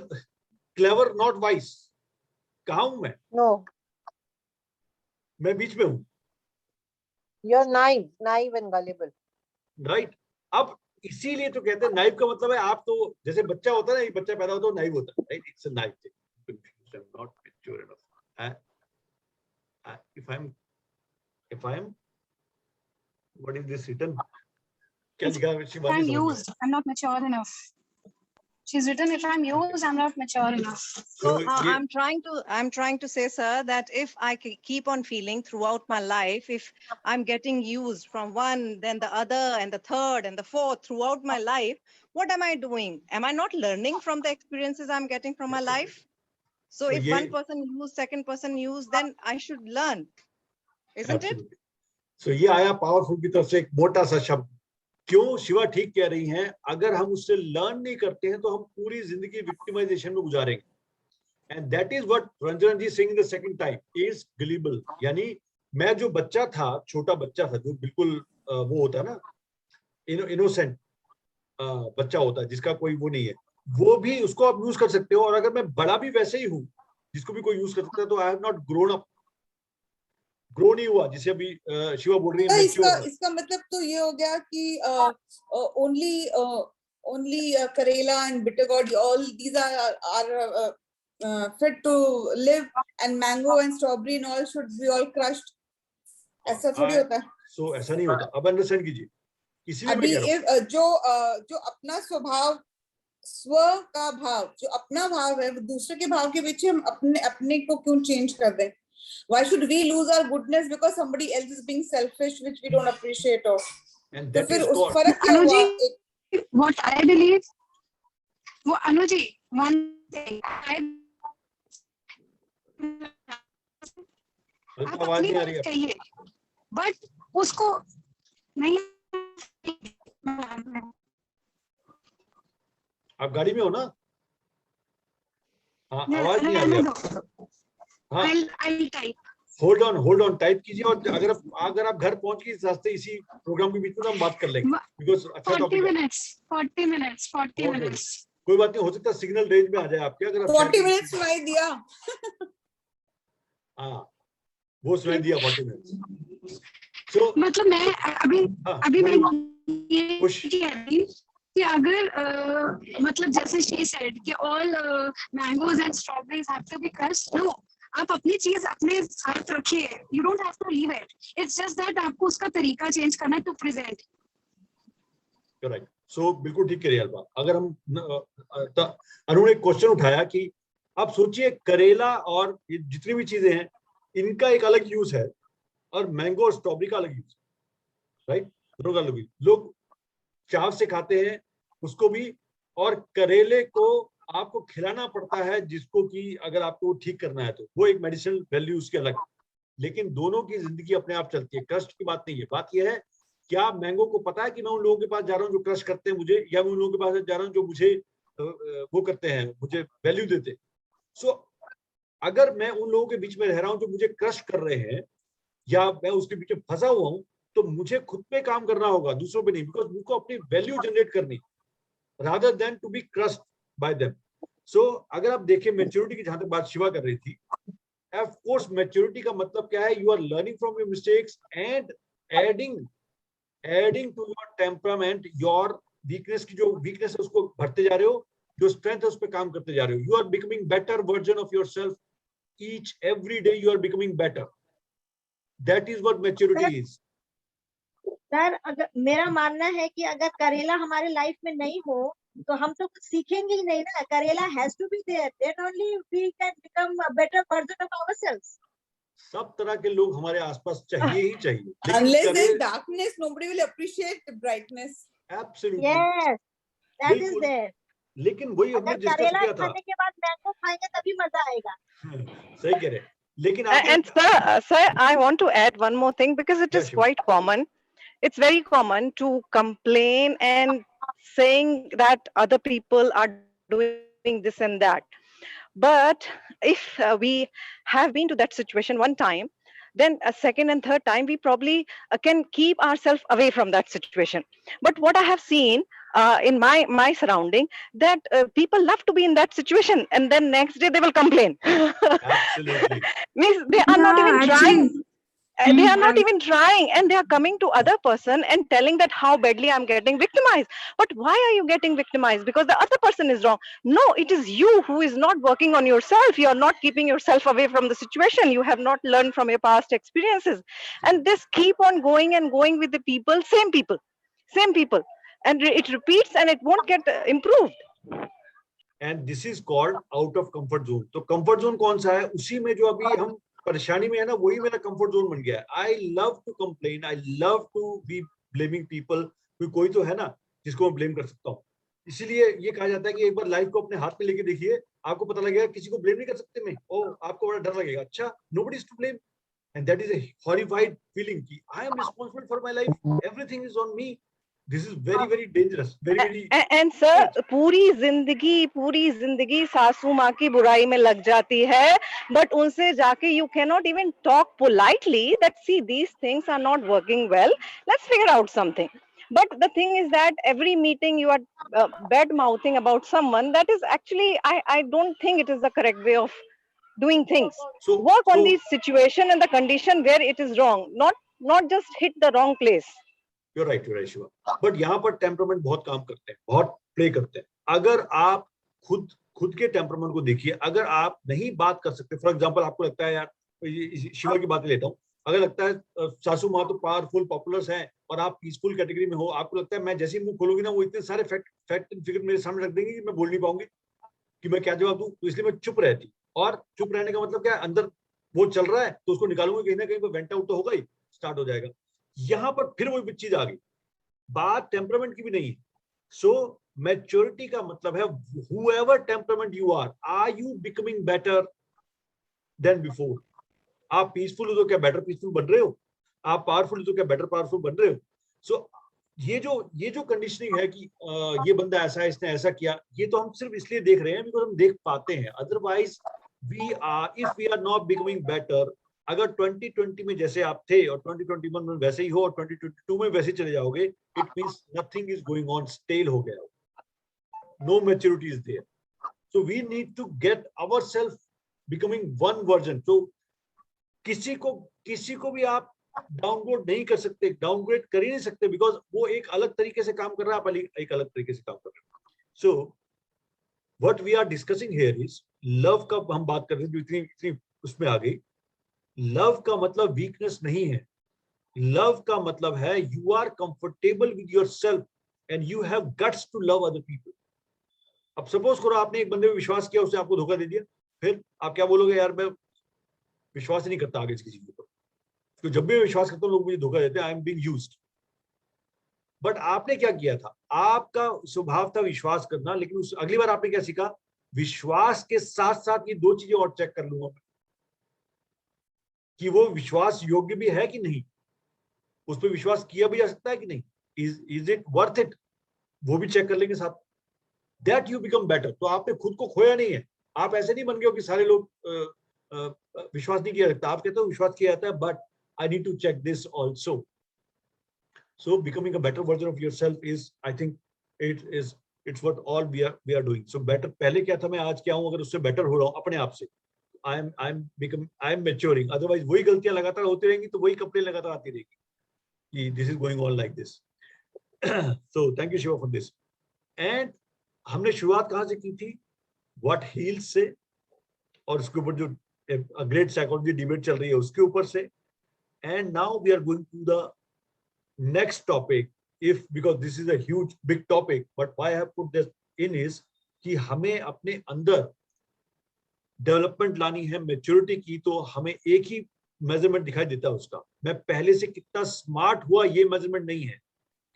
clever not wise. कहाँ हूं मैं? No. मैं बीच में हूं। You're naive and gullible. Right. अब इसीलिए तो कहते हैं नाइव का मतलब है आप तो जैसे बच्चा होता है ना, एक बच्चा पैदा होता है नाइव होता है, right? It's a naive thing, not mature enough. if I'm what is this written? क्या लिखा है? If I'm used, I'm not mature enough. She's written, if I'm used, I'm not mature enough. So I'm trying to say, sir, that if I keep on feeling throughout my life, if I'm getting used from one, then the other, and the third, and the fourth throughout my life, what am I doing? Am I not learning from the experiences I'm getting from my life? So if one person used, second person used, then I should learn, isn't it? So ये आया powerful की तरफ से एक मोटा सा शब्द। क्यों शिवा ठीक कह रही हैं, अगर हम उससे लर्न नहीं करते हैं तो हम पूरी जिंदगी विक्टिमाइजेशन में गुजारेंगे। And that is what Ranjana ji saying the second time is gullible. यानी मैं जो बच्चा था, छोटा बच्चा था, जो बिल्कुल वो होता है ना, इनोसेंट बच्चा होता है जिसका कोई वो नहीं है, वो भी उसको आप यूज कर सकते हो। और अगर मैं बड़ा भी वैसे ही हूँ जिसको भी कोई यूज कर सकता है, तो I have not grown up. Grow नहीं हुआ, जिसे अभी शिवा बोल रही है इसका mature। इसका मतलब तो ये हो गया कि only Karela and bitter gourd, all these are fit to live, and mango and strawberry and all should be all crushed. ऐसा थोड़ी होता है। So ऐसा नहीं होता। अब अंडरस्टैंड कीजिए, इसीलिए मैं अभी कह रहा हूँ जो अपना स्वभाव, स्व का भाव, जो अपना भाव है, वो दूसरे के भाव के पीछे हम अपने को क्यों चेंज कर दें? Why should we lose our goodness because somebody else is being selfish, which we don't appreciate of? and तो that फिर is उस called, फर्क क्या हुआ? What I believe, वो अनुजी, one thing, हल्का आवाज नहीं आ रही है। चाहिए, but उसको नहीं, आप गाड़ी में हो ना? हाँ, आवाज नहीं आ रही है। हाँ, I'll type. Hold on type कीजिए, और अगर आप घर पहुंच के इस रास्ते इसी प्रोग्राम के बीच में हम बात कर लेंगे, बिकॉज अच्छा 40 टॉपिक है। minutes. कोई बात नहीं, हो सकता है सिग्नल रेंज में आ जाए आपके, अगर आप 40 मिनट्स सुनाई दिया। हाँ, वो सुनाई दिया 40 मिनट्स। सो मतलब मैं अभी मैं ये कह रही कि अगर मतलब जैसे she said कि all mangoes and strawberries have to be crushed, no, आप अपनी चीज अपने साथ रखिए, you don't have to leave it, it's just that आपको उसका तरीका चेंज करना है to present. राइट, सो बिल्कुल ठीक कह रही है अल्पा। अगर हम अनु ने एक क्वेश्चन उठाया कि आप सोचिए करेला और ये जितनी भी चीजें हैं, इनका एक अलग यूज है, और मैंगो और स्ट्रॉबेरी का अलग यूज, राइट, दोनों का अलग यूज। लोग चाव से खाते हैं उसको भी, और करेले को आपको खिलाना पड़ता है, जिसको कि अगर आपको ठीक करना है तो वो एक मेडिसिनल वैल्यू उसके अलग, लेकिन दोनों की जिंदगी अपने आप चलती है। कष्ट की बात नहीं है, बात यह है क्या मैंगो को पता है कि मैं उन लोगों के पास जा रहा हूँ जो क्रश करते हैं मुझे, या मैं उन लोगों के पास जा रहा हूँ जो मुझे वो करते हैं, मुझे वैल्यू देते हैं। सो अगर मैं उन लोगों के बीच में रह रहा हूँ जो मुझे क्रश कर रहे हैं, या मैं उसके बीच में फंसा हुआ हूँ, तो मुझे खुद पे काम करना होगा, दूसरों पे नहीं, बिकॉज मुझको अपनी वैल्यू जनरेट करनी, rather than to be crushed by them. So अगर आप देखें मैच्योरिटी की, जहां तक बात शिवा कर रही थी, ऑफ कोर्स मैच्योरिटी का मतलब क्या है? You are learning from your mistakes and adding to your temperament, your weakness की जो वीकनेस है उसको भरते जा रहे हो, जो स्ट्रेंथ है उस पर काम करते जा रहे हो। You are becoming better version of yourself, each every day you are becoming better. That is what maturity is. Sir, अगर मेरा मानना है कि अगर करेला हमारे लाइफ में नहीं हो तो हम तो कुछ सीखेंगे ही नहीं ना। Karela has to be there, then only we can become a better version of ourselves. सब तरह के लोग हमारे आसपास चाहिए ही चाहिए, Unless there is darkness, nobody will appreciate the brightness. Absolutely, yes, that is there. लेकिन वही हमने अगर डिस्कस करेला किया था। खाने के बाद मैंगो खाएंगे तभी मजा आएगा। सही कह रहे हैं, लेकिन And sir, I want to add one more thing, because it is quite common. It's very common to complain and saying that other people are doing this and that. But if we have been to that situation one time, then a second and third time we probably can keep ourselves away from that situation. But what I have seen in my surrounding, that people love to be in that situation, and then next day they will complain. absolutely, Means they are not even trying. They are not even trying, and they are coming to other person and telling that how badly I'm getting victimized. But why are you getting victimized? Because the other person is wrong. No, it is you who is not working on yourself. You are not keeping yourself away from the situation. You have not learned from your past experiences. And this keep on going and going with the people, same people. And it repeats and it won't get improved. and this is called out of comfort zone. तो comfort zone कौन सा है? उसी में जो अभी हम परेशानी में है ना, वही मेरा कंफर्ट जोन बन गया है। I love to complain, I love to be blaming people. कोई तो है ना जिसको मैं ब्लेम कर सकता हूँ। इसीलिए ये कहा जाता है कि एक बार लाइफ को अपने हाथ में लेके देखिए, आपको पता लगेगा किसी को ब्लेम नहीं कर सकते मैं। ओ, आपको बड़ा डर लगेगा, अच्छा nobody is to blame, and that is a horrified feeling कि I am responsible for my life, everything is on me. This is very, very dangerous. Very. And sir, पूरी जिंदगी सासू माँ की बुराई में लग जाती है, but उनसे जाके you cannot even talk politely that see these things are not working well. Let's figure out something. But the thing is that every meeting you are bad mouthing about someone. That is actually I don't think it is the correct way of doing things. So Work on the situation and the condition where it is wrong, not just hit the wrong place. you're right Shiva. But यहाँ पर temperament बहुत काम करते हैं, बहुत play करते हैं. अगर आप खुद के टेम्परामेंट को देखिए, अगर आप नहीं बात कर सकते, फॉर एग्जांपल आपको लगता है यार, शिवा की बात लेता हूँ, अगर लगता है सासू माँ तो पावरफुल पॉपुलर हैं और आप पीसफुल कैटेगरी में हो, आपको लगता है मैं जैसे ही मुंह खोलूंगी ना वो इतने सारे फैक्ट एंड फिगर मेरे सामने रख देंगे कि मैं बोल नहीं पाऊंगी कि मैं क्या जवाब दूं, तो इसलिए मैं चुप रहती. और चुप रहने का मतलब क्या है, अंदर वो चल रहा है तो उसको निकालूंगी, कहीं ना कहीं वो वेंट आउट तो होगा ही, स्टार्ट हो जाएगा. यहाँ पर फिर वही चीज आ गई, बात टेम्परामेंट की भी नहीं है. सो मैच्योरिटी का मतलब है whoever temperament you are you becoming better than before? आप पीसफुल हो तो क्या बेटर पीसफुल बन रहे हो, आप पावरफुल हो तो क्या बेटर पावरफुल बन रहे हो. सो ये जो कंडीशनिंग है कि ये बंदा ऐसा है, इसने ऐसा किया, ये तो हम सिर्फ इसलिए देख रहे हैं बिकॉज हम देख पाते हैं. Otherwise if we are not becoming better, अगर 2020 में जैसे आप थे और 2021 में वैसे ही हो और 2022 में वैसे चले जाओगे, it means nothing is going on, stale हो गया, no maturity is there. So we need to get ourself becoming one version. तो किसी को भी आप डाउनग्रेड नहीं कर सकते, डाउनग्रेड कर ही नहीं सकते, बिकॉज वो एक अलग तरीके से काम कर रहा है, आप एक अलग तरीके से काम कर रहे हो. So what we are discussing here is love का हम बात कर रहे हैं, जो इतनी उसमें आ गई. लव का मतलब वीकनेस नहीं है. लव का मतलब है you are comfortable with yourself and you have guts to love other people. अब सपोज करो आपने एक बंदे पे विश्वास किया, उसने आपको धोखा दे दिया, फिर आप क्या बोलोगे, यार मैं विश्वास ही नहीं करता आगे किसी के ऊपर, तो जब भी मैं विश्वास करता हूँ लोग मुझे धोखा देते हैं, I am being used. But आपने क्या किया था, आपका स्वभाव था विश्वास करना, लेकिन अगली बार आपने क्या सीखा, विश्वास के साथ साथ ये दो चीजें और चेक कर लूंगा कि वो विश्वास योग्य भी है कि नहीं, उस पर विश्वास किया भी जा सकता है कि नहीं, इज इट वर्थ इट, वो भी चेक कर लेंगे साथ. That you become better. तो आपने खुद को खोया नहीं है, आप ऐसे नहीं बन गए हो कि सारे लोग विश्वास नहीं किया जाता, आप कहते हो विश्वास किया जाता है, but I need to check this also. So becoming a better version of yourself is, I think, it's what all we are doing. So better, पहले क्या था, मैं आज क्या हूँ, अगर उससे बेटर हो रहा हूँ अपने आप से, I am maturing. Otherwise वही गलतियां लगातार होती रहेंगी, तो वही कंप्लेन लगातार आती रहेगी कि this is going on like this. So thank you Shiva for this. And हमने शुरुआत कहाँ से की थी, what heals से, और उसके ऊपर जो ग्रेट साइकोलॉजी डिबेट चल रही है उसके ऊपर से. And now we are going to the next topic, because this is a huge big topic, but why I have put this in is कि हमें अपने अंदर डेवलपमेंट लानी है, मैच्योरिटी की, तो हमें एक ही मेजरमेंट दिखाई देता है उसका. मैं पहले से कितना स्मार्ट हुआ ये मेजरमेंट नहीं है,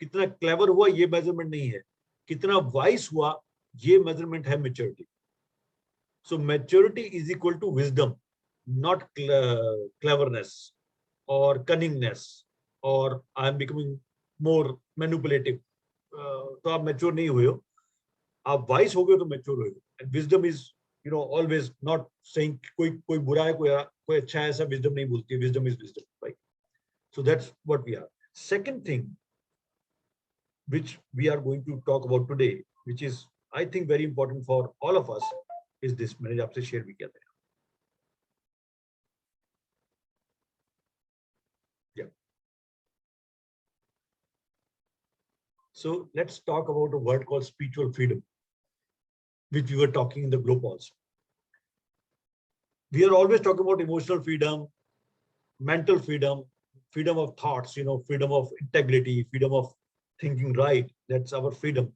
कितना क्लेवर हुआ ये मेजरमेंट नहीं है, कितना वाइस हुआ ये मेजरमेंट है maturity. So maturity is equal to wisdom, not cleverness और कनिंगनेस और I am becoming more manipulative. तो आप मैच्योर नहीं हुए हो, आप वाइस हो गए तो मैच्योर हो गए. And wisdom is always not saying कोई बुरा है, कोई अच्छा है, ऐसा विजडम नहीं बोलती है. Wisdom is wisdom, right? So that's what we are. Second thing which we are going to talk about today, which is I think very important for all of us, is this. मैंने आपसे share भी किया था. So let's talk about a word called spiritual freedom, which we were talking in the group also. We are always talking about emotional freedom, mental freedom, freedom of thoughts, freedom of integrity, freedom of thinking right. That's our freedom.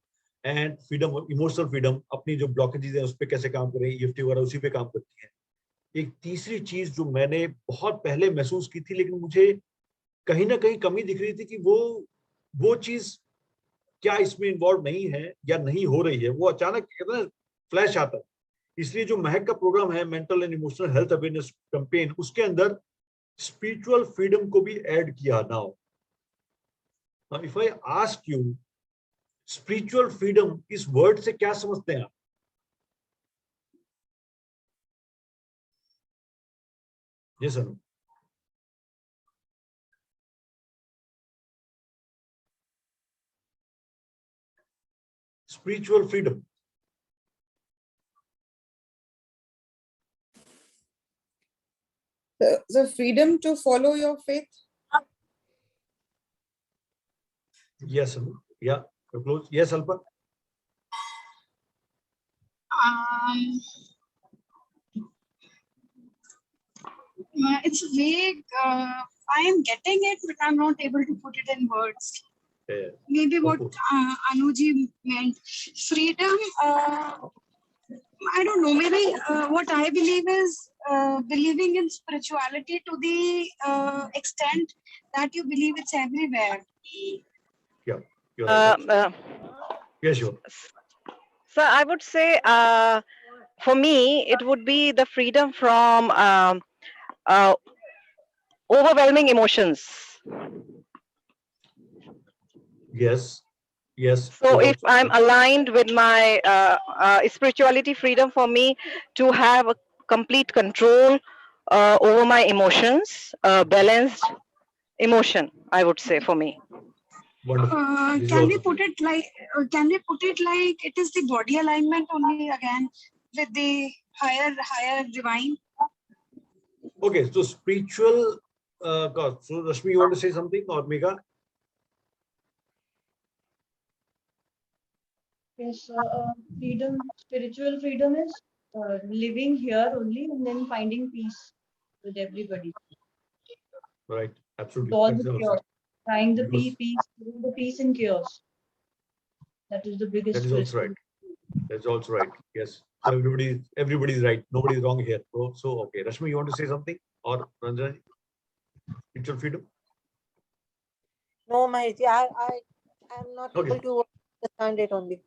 And freedom of emotional freedom, अपनी जो blockages हैं उस पे कैसे काम करें, EFT वगैरह उसी पे काम करती है. एक तीसरी चीज जो मैंने बहुत पहले महसूस की थी, लेकिन मुझे कहीं ना कहीं कमी दिख रही थी कि वो चीज क्या इसमें इन्वॉल्व नहीं है या नहीं हो रही है, वो अचानक कहते हैं फ्लैश आता है. इसलिए जो महक का प्रोग्राम है, mental and emotional health awareness campaign, उसके अंदर स्पिरिचुअल फ्रीडम को भी ऐड किया. Now if I ask you, spiritual freedom इस वर्ड से क्या समझते हैं आप? जी sir. spiritual freedom. The freedom to follow your faith. Yes, Anu. Yeah, you're close. Yes, Alpa. It's vague. I am getting it, but I'm not able to put it in words. Yeah, Maybe of what course. Anuji meant. Freedom, I don't know. Maybe what I believe is believing in spirituality to the extent that you believe it's everywhere. Yeah, you're right. Yes, sure. So I would say, for me, it would be the freedom from overwhelming emotions. Yes, yes. So is if also I'm right. aligned with my spirituality, freedom for me to have a complete control over my emotions, balanced emotion, I would say for me. Wonderful. This is Can we also put true. it like? Can we put it like it is the body alignment only again with the higher divine? Okay, so spiritual. God. So Rashmi, you want to say something or Megha? Yes, freedom, spiritual freedom is living here only and then finding peace with everybody. Right. With Absolutely. all That the is also chaos, trying the because peace in chaos. That is the that biggest is also right. spiritual. That's also right. Yes. So everybody's right. Nobody's wrong here. So okay. Rashmi, you want to say something or Ranjana? Spiritual freedom. No, Maheshji, I am not Okay. able to understand it only.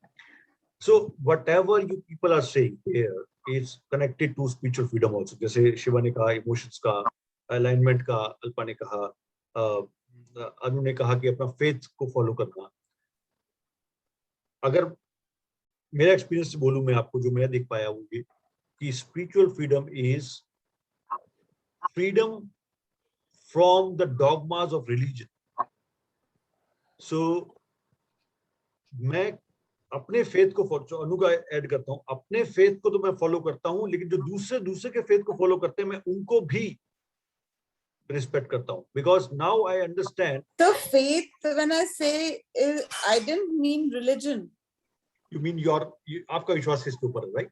So whatever you people are saying here is connected to spiritual freedom also. जैसे शिवा ने कहा emotions का, alignment का, अल्पा ने कहा, अनु ने कहा कि अपना faith को follow करना. अगर मेरा experience से बोलूं मैं आपको जो मैं देख पाया हूँ कि spiritual freedom is freedom from the dogmas of religion. So मैं अपने फेथ को अनु का ऐड करता हूं, अपने फेथ को तो मैं फॉलो करता हूं, लेकिन जो दूसरे के फेथ को फॉलो करते हैं मैं उनको भी रिस्पेक्ट करता हूं, because now I understand. The faith, when I say, I didn't mean religion. You mean आपका विश्वास किसके ऊपर है, राइट?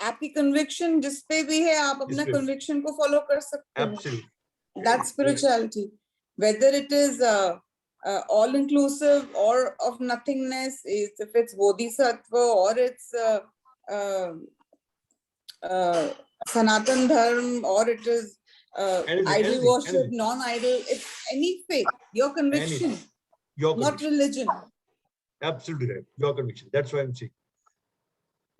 आपकी conviction जिस पे भी है, आप अपना conviction को follow कर सकते हैं. Absolutely. That's spirituality. Whether it is all inclusive or of nothingness, if it's bodhisattva or it's Sanatan Dharma, or it is idol worship, non-idol, it's any faith, your conviction, not religion. Absolutely right. Your conviction. That's why I'm saying.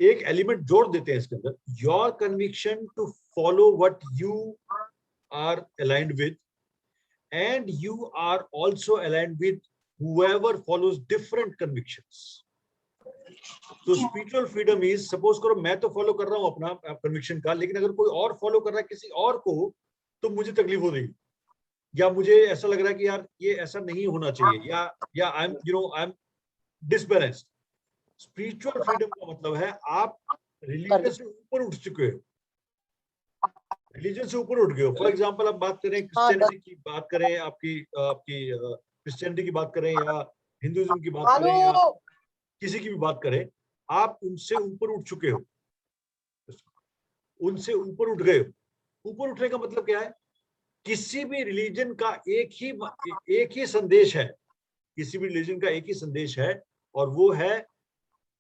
एक element जोड़ देते हैं इसके अंदर, your conviction to follow what you are aligned with, and you are also aligned with whoever follows different convictions. So spiritual freedom is, suppose करो मैं तो follow कर रहा हूँ अपना कन्विक्शन का, लेकिन अगर कोई और फॉलो कर रहा है किसी और को, तो मुझे तकलीफ हो रही, या मुझे ऐसा लग रहा है कि यार ये ऐसा नहीं होना चाहिए, या I am disbalanced. Spiritual freedom का मतलब है आप रिलीजन से ऊपर उठ चुके हो, रिलीजन से ऊपर उठ गए हो. फॉर एग्जांपल आप बात करें क्रिश्चियनिटी की, बात करें आपकी क्रिश्चियनिटी की बात करें, या हिंदुइज्म की बात करें, या किसी की भी बात करें, आप उनसे ऊपर उठ चुके हो, उनसे ऊपर उठ गए हो. ऊपर उठने का मतलब क्या है? किसी भी रिलीजन का एक ही संदेश है, किसी भी रिलीजन का एक ही संदेश है, और वो है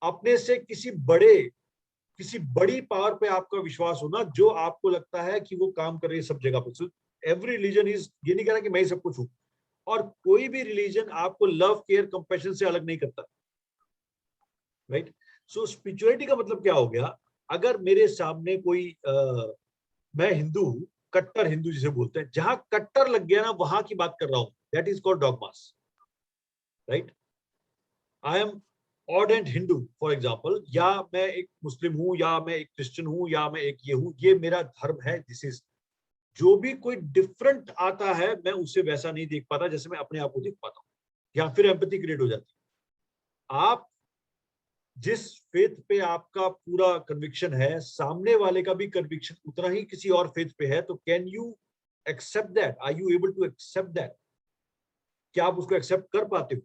अपने से किसी बड़ी पावर पे आपका विश्वास होना, जो आपको लगता है कि वो काम कर रही है सब जगह पे. सो एवरी रिलीजन इज, ये नहीं कह रहा कि मैं ही सब कुछ हूं, और कोई भी रिलीजन आपको लव, केयर, कंपैशन से अलग नहीं करता, राइट? सो स्पिरिचुअलिटी का मतलब क्या हो गया? अगर मेरे सामने कोई मैं हिंदू हूं, कट्टर हिंदू जिसे बोलते हैं, जहां कट्टर लग गया ना, वहां की बात कर रहा हूं, that is called dogmas, right? I am ardent Hindu for example, या मैं एक मुस्लिम हूं, या मैं एक क्रिश्चियन हूं, या मैं एक ये हूं, ये मेरा धर्म है, दिस इज. जो भी कोई डिफरेंट आता है, मैं उसे वैसा नहीं देख पाता जैसे मैं अपने आप को देख पाता हूं, या फिर एम्पैथी क्रिएट हो जाती है. आप जिस फेथ पे आपका पूरा कन्विक्शन है, सामने वाले का भी कन्विक्शन उतना ही किसी और फेथ पे है, तो can you accept that? Are you able to accept that? क्या आप उसको accept कर पाते हो?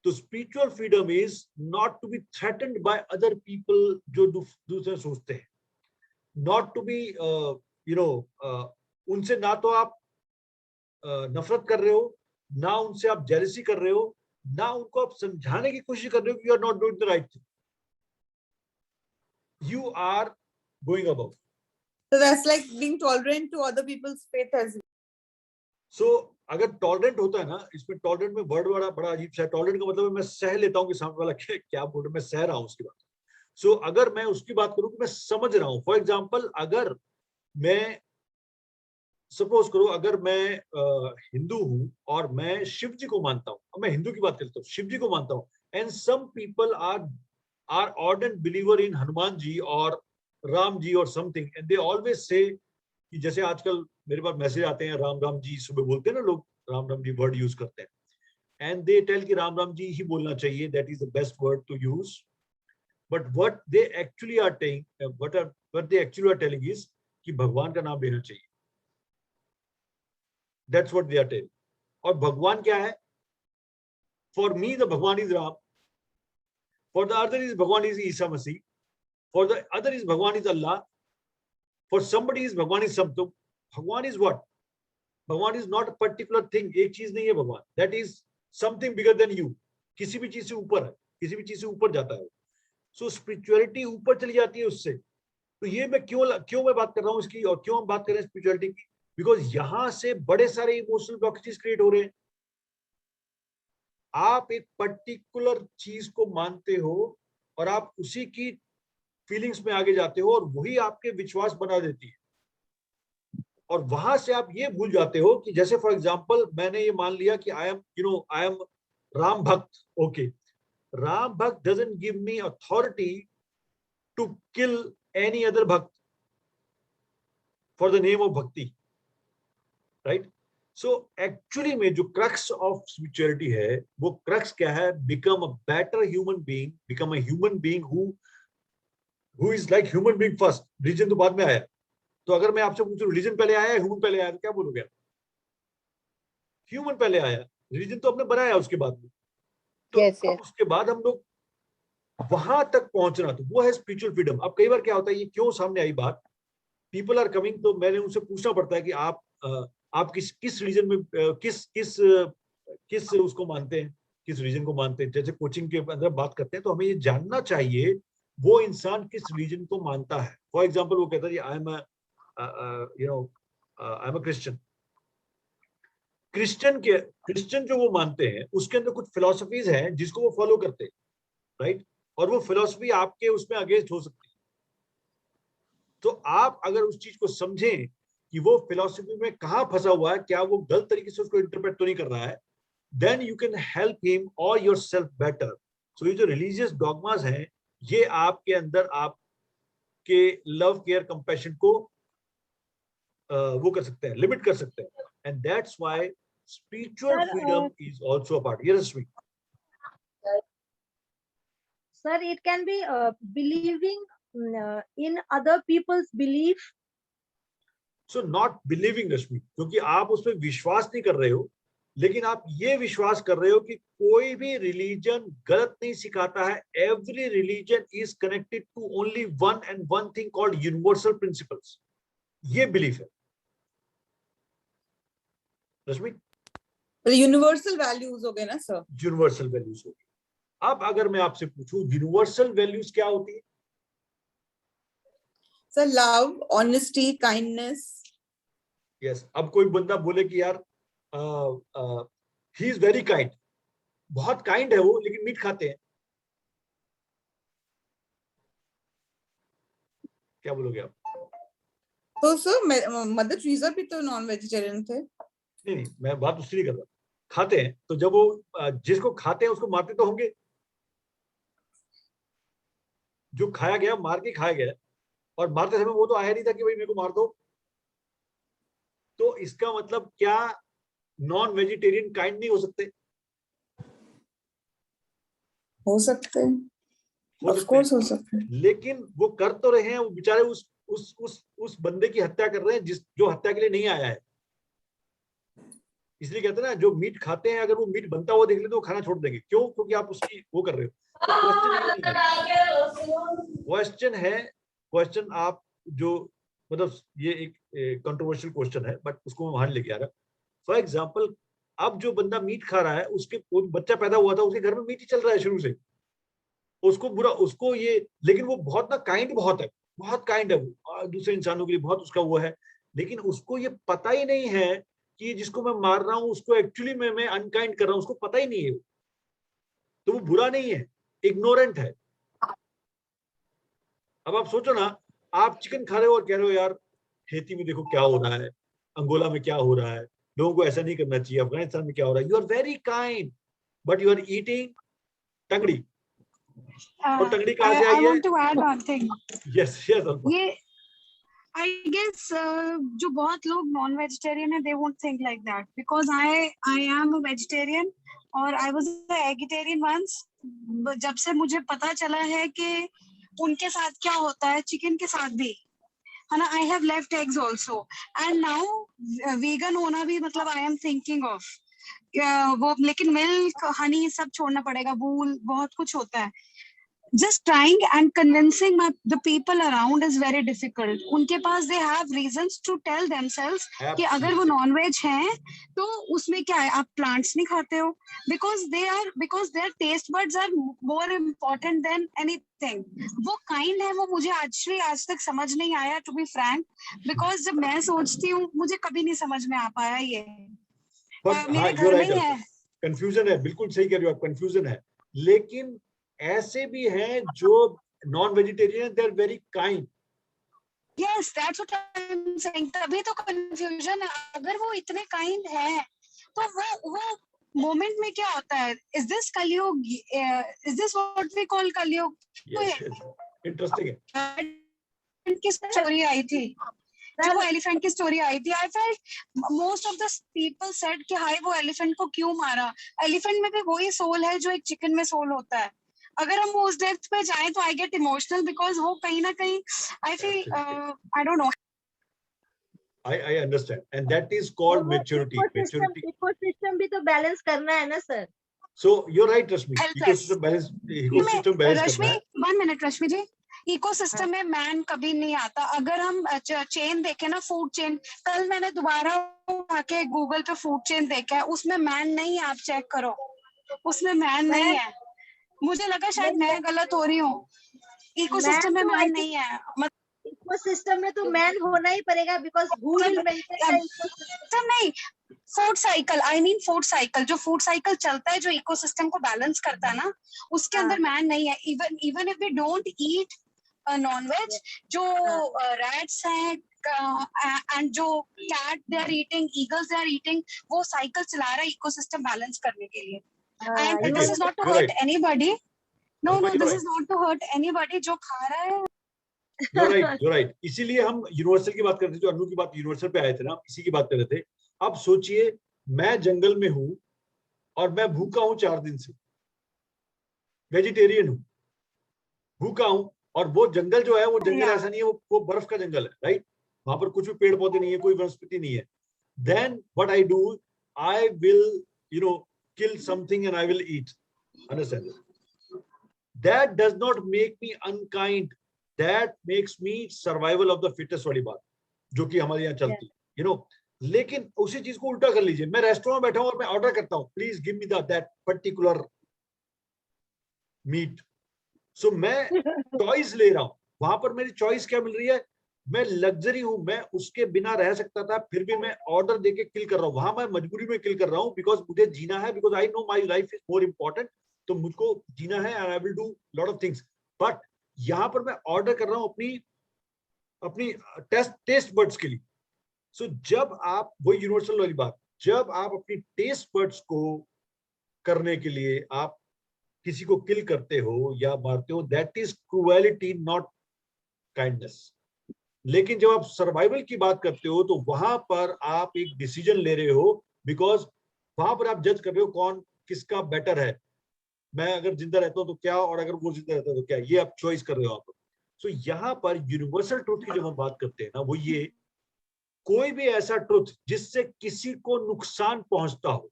तो spiritual freedom is not to be threatened by other people जो दूसरे सोचते हैं, not to be उनसे ना तो आप नफरत कर रहे हो, ना उनसे आप जेलसी कर रहे हो, ना उनको आप समझाने की कोशिश कर रहे हो कि you are not doing the right thing, you are going above. So that's like being tolerant to other people's faith as well. So अगर टॉलरेंट होता है ना, इसमें टॉलरेंट में वर्ड बड़ा अजीब सा है. टॉलरेंट का मतलब है मैं सह लेता हूँ कि सामने वाला क्या बोल रहा है, मैं सह रहा हूँ उसकी बात. सो अगर मैं उसकी बात करूँ कि मैं समझ रहा हूँ, फॉर एग्जाम्पल अगर मैं सपोज करो, अगर मैं हिंदू हूं और मैं शिव जी को मानता हूं, अब मैं हिंदू की बात करता हूँ, शिव जी को मानता हूं, and some people are ardent believer in Hanuman ji और राम जी और something, and they always say कि जैसे आजकल मेरे पास मैसेज आते हैं राम राम जी सुबह बोलते हैं ना लोग, राम राम जी वर्ड यूज करते हैं, एंड दे टेल कि राम राम जी ही बोलना चाहिए, that is the best word to use. But what they actually are telling is कि भगवान का नाम लेना चाहिए. That's what they are telling. और भगवान क्या है? For me, the Bhagwan is Ram. For the other is Bhagwan is Isa Masih. For the other is Bhagwan is Allah. For somebody is Bhagwan is something. Bhagwan is what? Bhagwan is not a particular thing. एक चीज नहीं है भगवान. That is something bigger than you. किसी भी चीज से ऊपर है, किसी भी चीज से ऊपर जाता है. So spirituality ऊपर चली जाती है उससे. तो ये मैं क्यों मैं बात कर रहा हूँ इसकी, और क्यों हम बात कर रहे हैं स्पिरिचुअलिटी की? बिकॉज यहां से बड़े सारे इमोशनल ब्लॉकेजेस क्रिएट हो रहे हैं. आप एक पर्टिकुलर चीज को मानते हो और आप उसी की फीलिंग्स में आगे जाते हो और वही आपके विश्वास बना देती है, और वहां से आप ये भूल जाते हो कि जैसे फॉर एग्जांपल मैंने ये मान लिया कि आई एम राम भक्त. ओके, राम भक्त doesn't give me authority to kill any other भक्त फॉर द नेम ऑफ भक्ति, राइट? सो एक्चुअली में जो क्रक्स ऑफ स्पिरिचुअलिटी है, वो क्रक्स क्या है? Become a better human being, become a human being who is like human being first. Religion तो बाद में आया. तो अगर मैं आपसे पूछूं रिलीजन पहले आया, ह्यूमन पहले आया, तो क्या बोलोगे? ह्यूमन पहले आया, रिलीजन तो आपने बनाया उसके बाद में. तो अब उसके बाद हम लोग वहां तक पहुंचना, तो वो है स्पिरिचुअल फ्रीडम. अब कई बार क्या होता है, ये क्यों सामने आई बात, पीपल आर कमिंग, तो मैंने उनसे पूछना पड़ता है कि आप किस रीजन में किस उसको मानते हैं, किस रीजन को मानते हैं. जैसे कोचिंग के अंदर बात करते हैं तो हमें ये जानना चाहिए वो इंसान किस रीजन को मानता है. फॉर एग्जांपल वो कहता है I am a Christian. Christian जो वो मानते हैं उसके अंदर कुछ फिलॉसफीज हैं जिसको वो फॉलो करते हैं, राइट? और वो फिलॉसफी आपके उसमें अगेंस्ट हो सकती है. तो आप अगर उस चीज को समझें कि वो फिलॉसफी में कहां फंसा हुआ है, क्या वो गलत तरीके से उसको इंटरप्रेट तो नहीं कर रहा है, then you can help him और योरसेल्फ बेटर. सो ये जो रिलीजियस डॉगमास हैं, ये आपके अंदर आपके लव केयर कंपैशन को वो कर सकते हैं, लिमिट कर सकते हैं. And that's why spiritual freedom is also a part. Yes sweet sir, it can be believing in other people's belief. So not believing Rashmi, क्योंकि आप उस पर विश्वास नहीं कर रहे हो, लेकिन आप ये विश्वास कर रहे हो कि कोई भी रिलीजन गलत नहीं सिखाता है. Every religion is connected to only one and one thing called universal principles. ये बिलीफ है रश्मि. यूनिवर्सल वैल्यूज हो गए ना सर? यूनिवर्सल वैल्यूज हो गई. अब अगर मैं आपसे पूछूं यूनिवर्सल वैल्यूज क्या होती है? Sir love, honesty, kindness. Yes. अब कोई बंदा बोले कि यार ही इज वेरी काइंड, बहुत काइंड है वो, लेकिन मीट खाते हैं, क्या बोलोगे आप? तो सर मदर टेरेसा भी तो नॉन वेजिटेरियन थे. नहीं, मैं बात उससे नहीं कर रहा. खाते हैं, तो जब वो जिसको खाते हैं उसको मारते तो होंगे. जो खाया गया मार के खाया गया, और मारते समय वो तो आया नहीं था कि भाई मेरे को मार दो. तो इसका मतलब क्या नॉन वेजिटेरियन काइंड नहीं हो सकते? हो सकते हैं, ऑफ कोर्स हो सकते हैं. लेकिन वो कर तो रहे हैं, वो बेचारे उस बंदे की हत्या कर रहे हैं जो हत्या के लिए नहीं आया है. इसलिए कहते हैं ना, जो मीट खाते हैं अगर वो मीट बनता हुआ देख ले तो वो खाना छोड़ देंगे। क्यों? क्योंकि आप उसकी वो कर रहे हो। क्वेश्चन आप जो, मतलब ये एक कंट्रोवर्शियल क्वेश्चन है, बट उसको मैं वहां लेके आ रहा। फॉर एग्जाम्पल, अब जो बंदा मीट खा रहा है, उसके बच्चा पैदा हुआ था, उसके घर में मीट ही चल रहा है शुरू से, उसको बुरा, उसको ये, लेकिन वो बहुत ना काइंड बहुत है, बहुत काइंड है वो दूसरे इंसानों के लिए, बहुत उसका वो है, लेकिन उसको ये पता ही नहीं है कि जिसको मैं मार रहा हूं उसको एक्चुअली मैं अनकाइंड कर रहा हूं, उसको पता ही नहीं है। तो वो बुरा नहीं है, इग्नोरेंट है। अब आप सोचो ना, आप चिकन खा रहे हो और कह रहे हो यार खेती में देखो क्या हो रहा है, अंगोला में क्या हो रहा है, लोगों को ऐसा नहीं करना चाहिए, अफगानिस्तान में क्या हो रहा है। You are very kind, but you are eating tangdi. और टंगड़ी कहाँ से आई है? I want to add one thing. Yes yes. ये I guess जो बहुत लोग नॉन वेजिटेरियन है, they won't think like that because I am a vegetarian और I was a vegetarian once. जब से मुझे पता चला है कि उनके साथ क्या होता है, चिकन के साथ भी है ना, I have left eggs also and now vegan होना भी मतलब I am thinking of वो, लेकिन मिल्क हनी सब छोड़ना पड़ेगा, वूल बहुत कुछ होता है। Just trying and convincing the people around is very difficult. उनके पास they have reasons to tell themselves कि अगर वो non-veg हैं तो उसमें क्या है, आप plants नहीं खाते हो, because their taste buds are more important than anything. वो kind है, वो मुझे आज तक समझ नहीं आया, to be frank, because जब मैं सोचती हूँ मुझे कभी नहीं समझ में आ पाया ये। मेरे घर में ही है। कंफ्यूजन है, बिल्कुल सही कह रही हो आप, कंफ्यूजन है। लेकिन ऐसे भी हैं जो non vegetarian, they are very kind. Yes, that's what I'm saying. तभी तो confusion है। अगर वो इतने kind हैं, तो वो moment में क्या होता है? Is this कलयुग? Is this what we call कलयुग? इंटरेस्टिंग है। की स्टोरी आई थी, जब वो एलिफेंट की स्टोरी आई थी, I felt most of the people said कि हाय वो एलिफेंट को क्यों मारा? एलिफेंट में भी वही सोल है जो एक चिकन में सोल होता है। अगर हम उस डेप्थ पे जाएं तो आई गेट इमोशनल बिकॉज वो कहीं ना कहीं I feel I don't know. I understand, and that is called maturity. Ecosystem भी तो बैलेंस करना है ना sir. So you're right, Rashmi. Ecosystem balance Rashmi, 1 minute Rashmi ji, ecosystem में मैन कभी नहीं आता। अगर हम चेन देखें ना, फूड चेन, कल मैंने दोबारा आके गूगल पे फूड चेन देखा है, उसमें मैन नहीं है, आप चेक करो, उसमें मैन नहीं है। मुझे लगा शायद मैं गलत हो रही हूँ, इकोसिस्टम में मैन नहीं है। इकोसिस्टम में तो मैन होना ही पड़ेगा because who will maintain the ecosystem. नहीं, food cycle, I mean food cycle, जो फूड साइकिल चलता है, जो इकोसिस्टम को बैलेंस करता है ना, उसके अंदर मैन नहीं है। Even if we don't eat non veg, जो रैट्स हैं एंड जो cat they are eating, eagles they are eating, वो साइकिल चला रहा है इकोसिस्टम बैलेंस करने के लिए। And this is not to hurt anybody. No, this is not to hurt anybody. जो खा रहा है। You're right. इसीलिए हम यूनिवर्सल की बात करते थे, जो अनु की बात यूनिवर्सल पे आए थे ना, इसी की बात कर रहे थे। अब सोचिए, मैं जंगल में हूं और मैं भूखा हूं 4 दिन से, वेजिटेरियन हूं, भूखा हूं, और वो जंगल जो है, वो जंगल ऐसा नहीं है, वो बर्फ का जंगल है, राइट? वहां पर कुछ भी पेड़ पौधे नहीं है, कोई वनस्पति नहीं है। Then what I do, I will, kill something and I will eat. Understand? That does not make me unkind. That makes me survival of the fittest वाली बात, जो कि हमारे यहाँ चलती है, लेकिन उसी चीज को उल्टा कर लीजिए। मैं रेस्टोरेंट में बैठा हूँ और मैं ऑर्डर करता हूँ, please give me that particular meat. So मैं चॉइस ले रहा हूँ, वहां पर मेरी चॉइस क्या मिल रही है? मैं लग्जरी हूं, मैं उसके बिना रह सकता था, फिर भी मैं ऑर्डर देके किल कर रहा हूं। वहां मैं मजबूरी में किल कर रहा हूं, बिकॉज मुझे जीना है, because I know my life is more important, तो मुझको जीना है and I will do lot of things. But यहाँ पर मैं ऑर्डर कर रहा हूँ अपनी टेस्ट बर्ड्स के लिए। सो जब आप, वो यूनिवर्सल वाली बात, जब आप अपनी टेस्ट बर्ड्स को करने के लिए आप किसी को किल करते हो या मारते हो, that is cruelty, not kindness. लेकिन जब आप सर्वाइवल की बात करते हो, तो वहां पर आप एक डिसीजन ले रहे हो, बिकॉज वहां पर आप जज कर रहे हो कौन किसका बेटर है। मैं अगर जिंदा रहता हूं तो क्या, और अगर वो जिंदा रहता है तो क्या, ये आप चॉइस कर रहे हो आप। सो यहाँ पर यूनिवर्सल ट्रूथ की जब हम बात करते हैं ना, वो ये कोई भी ऐसा ट्रुथ जिससे किसी को नुकसान पहुंचता हो,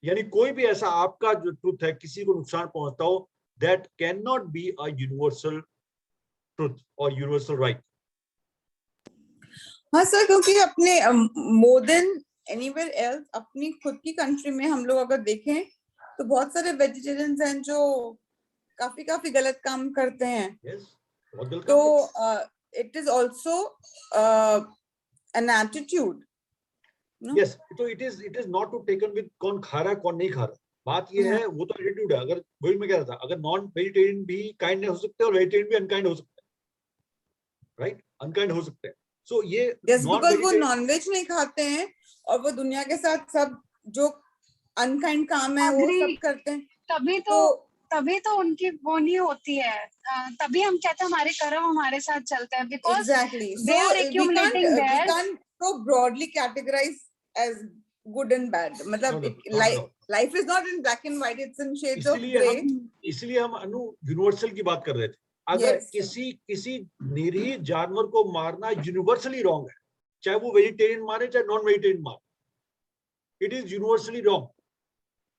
यानी कोई भी ऐसा आपका जो ट्रुथ है किसी को नुकसान पहुंचता हो, that can not be a universal truth और यूनिवर्सल राइट। हाँ सर, क्योंकि अपने मोर देन एनीवेयर एल्स अपनी खुद की कंट्री में हम लोग अगर देखें तो बहुत सारे वेजिटेरियंस हैं जो काफी गलत काम करते हैं। yes, बहुत गलत तो काम it is also an attitude. Yes, तो it is not to taken with कौन खा रहा है कौन नहीं खा रहा। बात ये है, वो तो एटीट्यूड है। अगर वही मैं कह रहा था, अगर नॉन वेजिटेरियन भी काइंड हो सकते हैं और वेजिटेरियन भी अनकाइंड हो सकते हैं, राइट, अनकाइंड हो सकते हैं। सो ये जस्ट नॉन बिकॉज वो वेजिटेरियन, नॉनवेज नहीं खाते हैं और वो दुनिया के साथ सब जो अनकाइंड काम है वो Agree. सब करते हैं, तभी तो उनकी वो नहीं होती है। तभी हम कहते हैं हमारे कर्म हमारे साथ चलते हैं, because exactly. they So are we accumulating can't there. we can't so broadly categorize as good and bad. मतलब No, not at all. life is not in black and white, it's in shades of इसलिए gray. इसलिए हम अनु universal की बात कर रहे थे। अगर Yes. किसी निरीह जानवर को मारना यूनिवर्सली रॉन्ग है, चाहे वो वेजिटेरियन मारे चाहे नॉन वेजिटेरियन मारे, इट इज यूनिवर्सली रॉन्ग।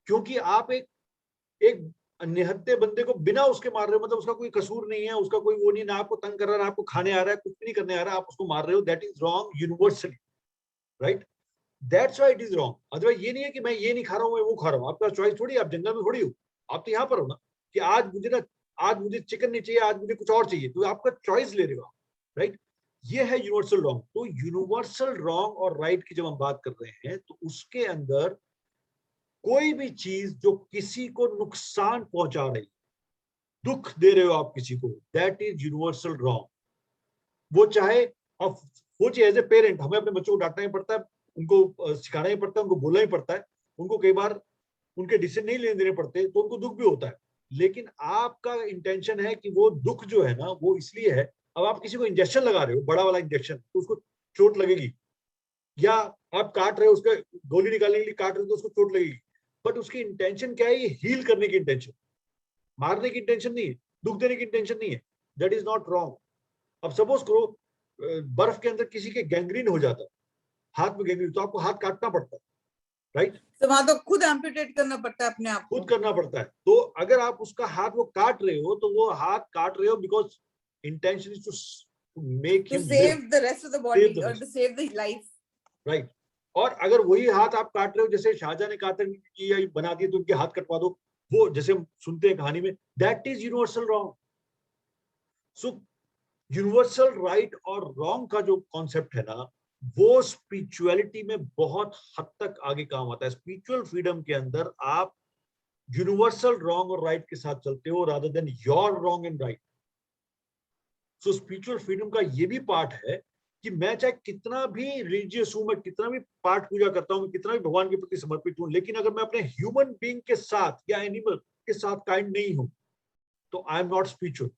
क्योंकि आप एक निहत्थे बंदे को बिना उसके मार रहे हो, मतलब उसका कोई कसूर नहीं है, उसका कोई वो नहीं, ना आपको तंग कर रहा है, ना आपको खाने आ रहा है, कुछ भी नहीं करने आ रहा है, आप उसको मार रहे हो, that is wrong universally, right. That's why it is wrong. Otherwise ये नहीं है कि मैं ये नहीं खा रहा हूँ मैं वो खा रहा हूँ, आपका चॉइस थोड़ी, आप जंगल में थोड़ी हो, आप तो यहाँ पर हो ना कि आज मुझे चिकन नहीं चाहिए, आज मुझे कुछ और चाहिए, तो आपका चॉइस ले रहे हो, राइट। ये है यूनिवर्सल रॉन्ग। तो यूनिवर्सल रॉन्ग और राइट की जब हम बात कर रहे हैं तो उसके अंदर कोई भी चीज जो किसी को नुकसान पहुंचा रही, दुख दे रहे हो आप किसी को, दैट इज यूनिवर्सल रॉन्ग। वो चाहे अब वो चाहिए, एज ए पेरेंट हमें अपने बच्चों को डांटना ही पड़ता है, उनको सिखाना ही पड़ता है, उनको बोलना ही पड़ता है, उनको कई बार उनके डिसीजन नहीं लेने देने पड़ते, तो उनको दुख भी होता है। लेकिन आपका इंटेंशन है कि वो दुख जो है ना वो इसलिए है, अब आप किसी को इंजेक्शन लगा रहे हो, बड़ा वाला इंजेक्शन, तो उसको चोट लगेगी, या आप काट रहे हो, उसका गोली निकालने के लिए काट रहे हो तो उसको चोट लगेगी, बट उसकी इंटेंशन क्या है, ये हील करने की इंटेंशन, मारने की इंटेंशन नहीं है, दुख देने की इंटेंशन नहीं है, दैट इज नॉट रॉन्ग। अब सपोज करो बर्फ के अंदर किसी के गैंग्रीन हो जाता है, हाथ में गैंग्रीन, तो आपको हाथ काटना पड़ता है, राइट। तो वहां तो खुद एम्पुटेट करना पड़ता है अपने आप को, खुद करना पड़ता है। तो अगर आप उसका हाथ वो काट रहे हो, तो वो हाथ काट रहे हो because intention is to make to him save the rest of the body Save the or rest. to save the life. Right. और अगर वही हाथ आप काट रहे हो, जैसे शाहजहां ने कहा था कि ये बना दिए तो उनके हाथ कटवा दो, वो जैसे हम सुनते हैं कहानी में, that is universal wrong. So universal right और रॉन्ग का जो कॉन्सेप्ट है ना, वो स्पिरिचुअलिटी में बहुत हद तक आगे काम आता है। स्पिरिचुअल फ्रीडम के अंदर आप यूनिवर्सल रॉन्ग और राइट के साथ चलते हो, rather than your wrong and right. So spiritual freedom का ये भी पार्ट है कि मैं चाहे कितना भी रिलीजियस हूं, मैं कितना भी पाठ पूजा करता हूं, मैं कितना भी भगवान के प्रति समर्पित हूं, लेकिन अगर मैं अपने ह्यूमन बीइंग के साथ या एनिमल के साथ काइंड नहीं हूं, तो आई am not spiritual.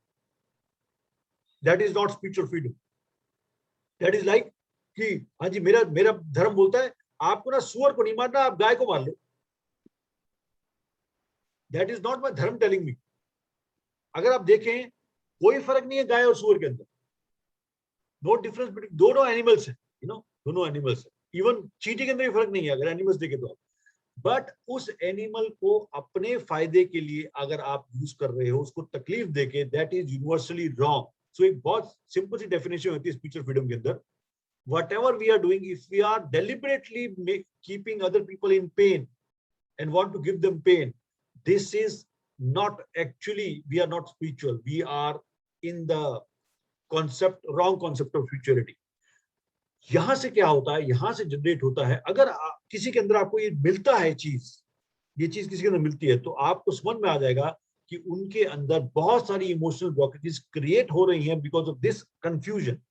That is not spiritual freedom. That is like कि हाँ जी, मेरा धर्म बोलता है आपको ना सुअर को नहीं मारना, आप गाय को मार लो। दैट इज नॉट माई धर्म टेलिंग मी। अगर आप देखें, कोई फर्क नहीं है गाय और सुअर के अंदर, नो डिफरेंस बिटवीन, दोनों एनिमल्स है, दोनों एनिमल्स है। इवन चींटी के अंदर भी फर्क नहीं है अगर एनिमल्स देखे तो आप। बट उस एनिमल को अपने फायदे के लिए अगर आप यूज कर रहे हो, उसको तकलीफ देके, दैट इज यूनिवर्सली रॉन्ग। सो एक बहुत सिंपल सी डेफिनेशन होती है स्पिरिचुअल फ्रीडम के अंदर, whatever we are doing, if we are deliberately keeping other people in pain and want to give them pain, this is not actually, we are not spiritual, we are in the wrong concept of spirituality. यहां से क्या होता है, यहां से generate होता है, अगर किसी के अंदर आपको ये मिलता है चीज, ये चीज किसी के अंदर मिलती है, तो आपको समझ में आ जाएगा कि उनके अंदर बहुत सारी इमोशनल ब्लॉकेजेस क्रिएट हो रही हैं because of this confusion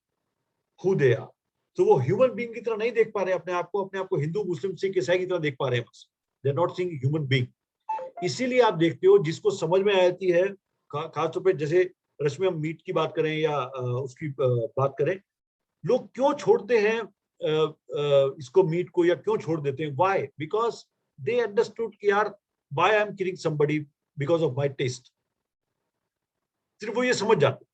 who they are. तो वो ह्यूमन बीइंग की तरह नहीं देख पा रहे अपने आप को हिंदू मुस्लिम सिख ईसाई की तरह देख पा रहे हैं, बस they are not seeing human being. इसीलिए आप देखते हो जिसको समझ में आती है, खासतौर पे जैसे रश्मि हम मीट की बात करें या उसकी बात करें, लोग क्यों छोड़ते हैं इसको मीट को, या क्यों छोड़ देते हैं, व्हाई? बिकॉज दे अंडरस्टूड कि यार why I am killing somebody because of my taste. सिर्फ वो ये समझ जाते,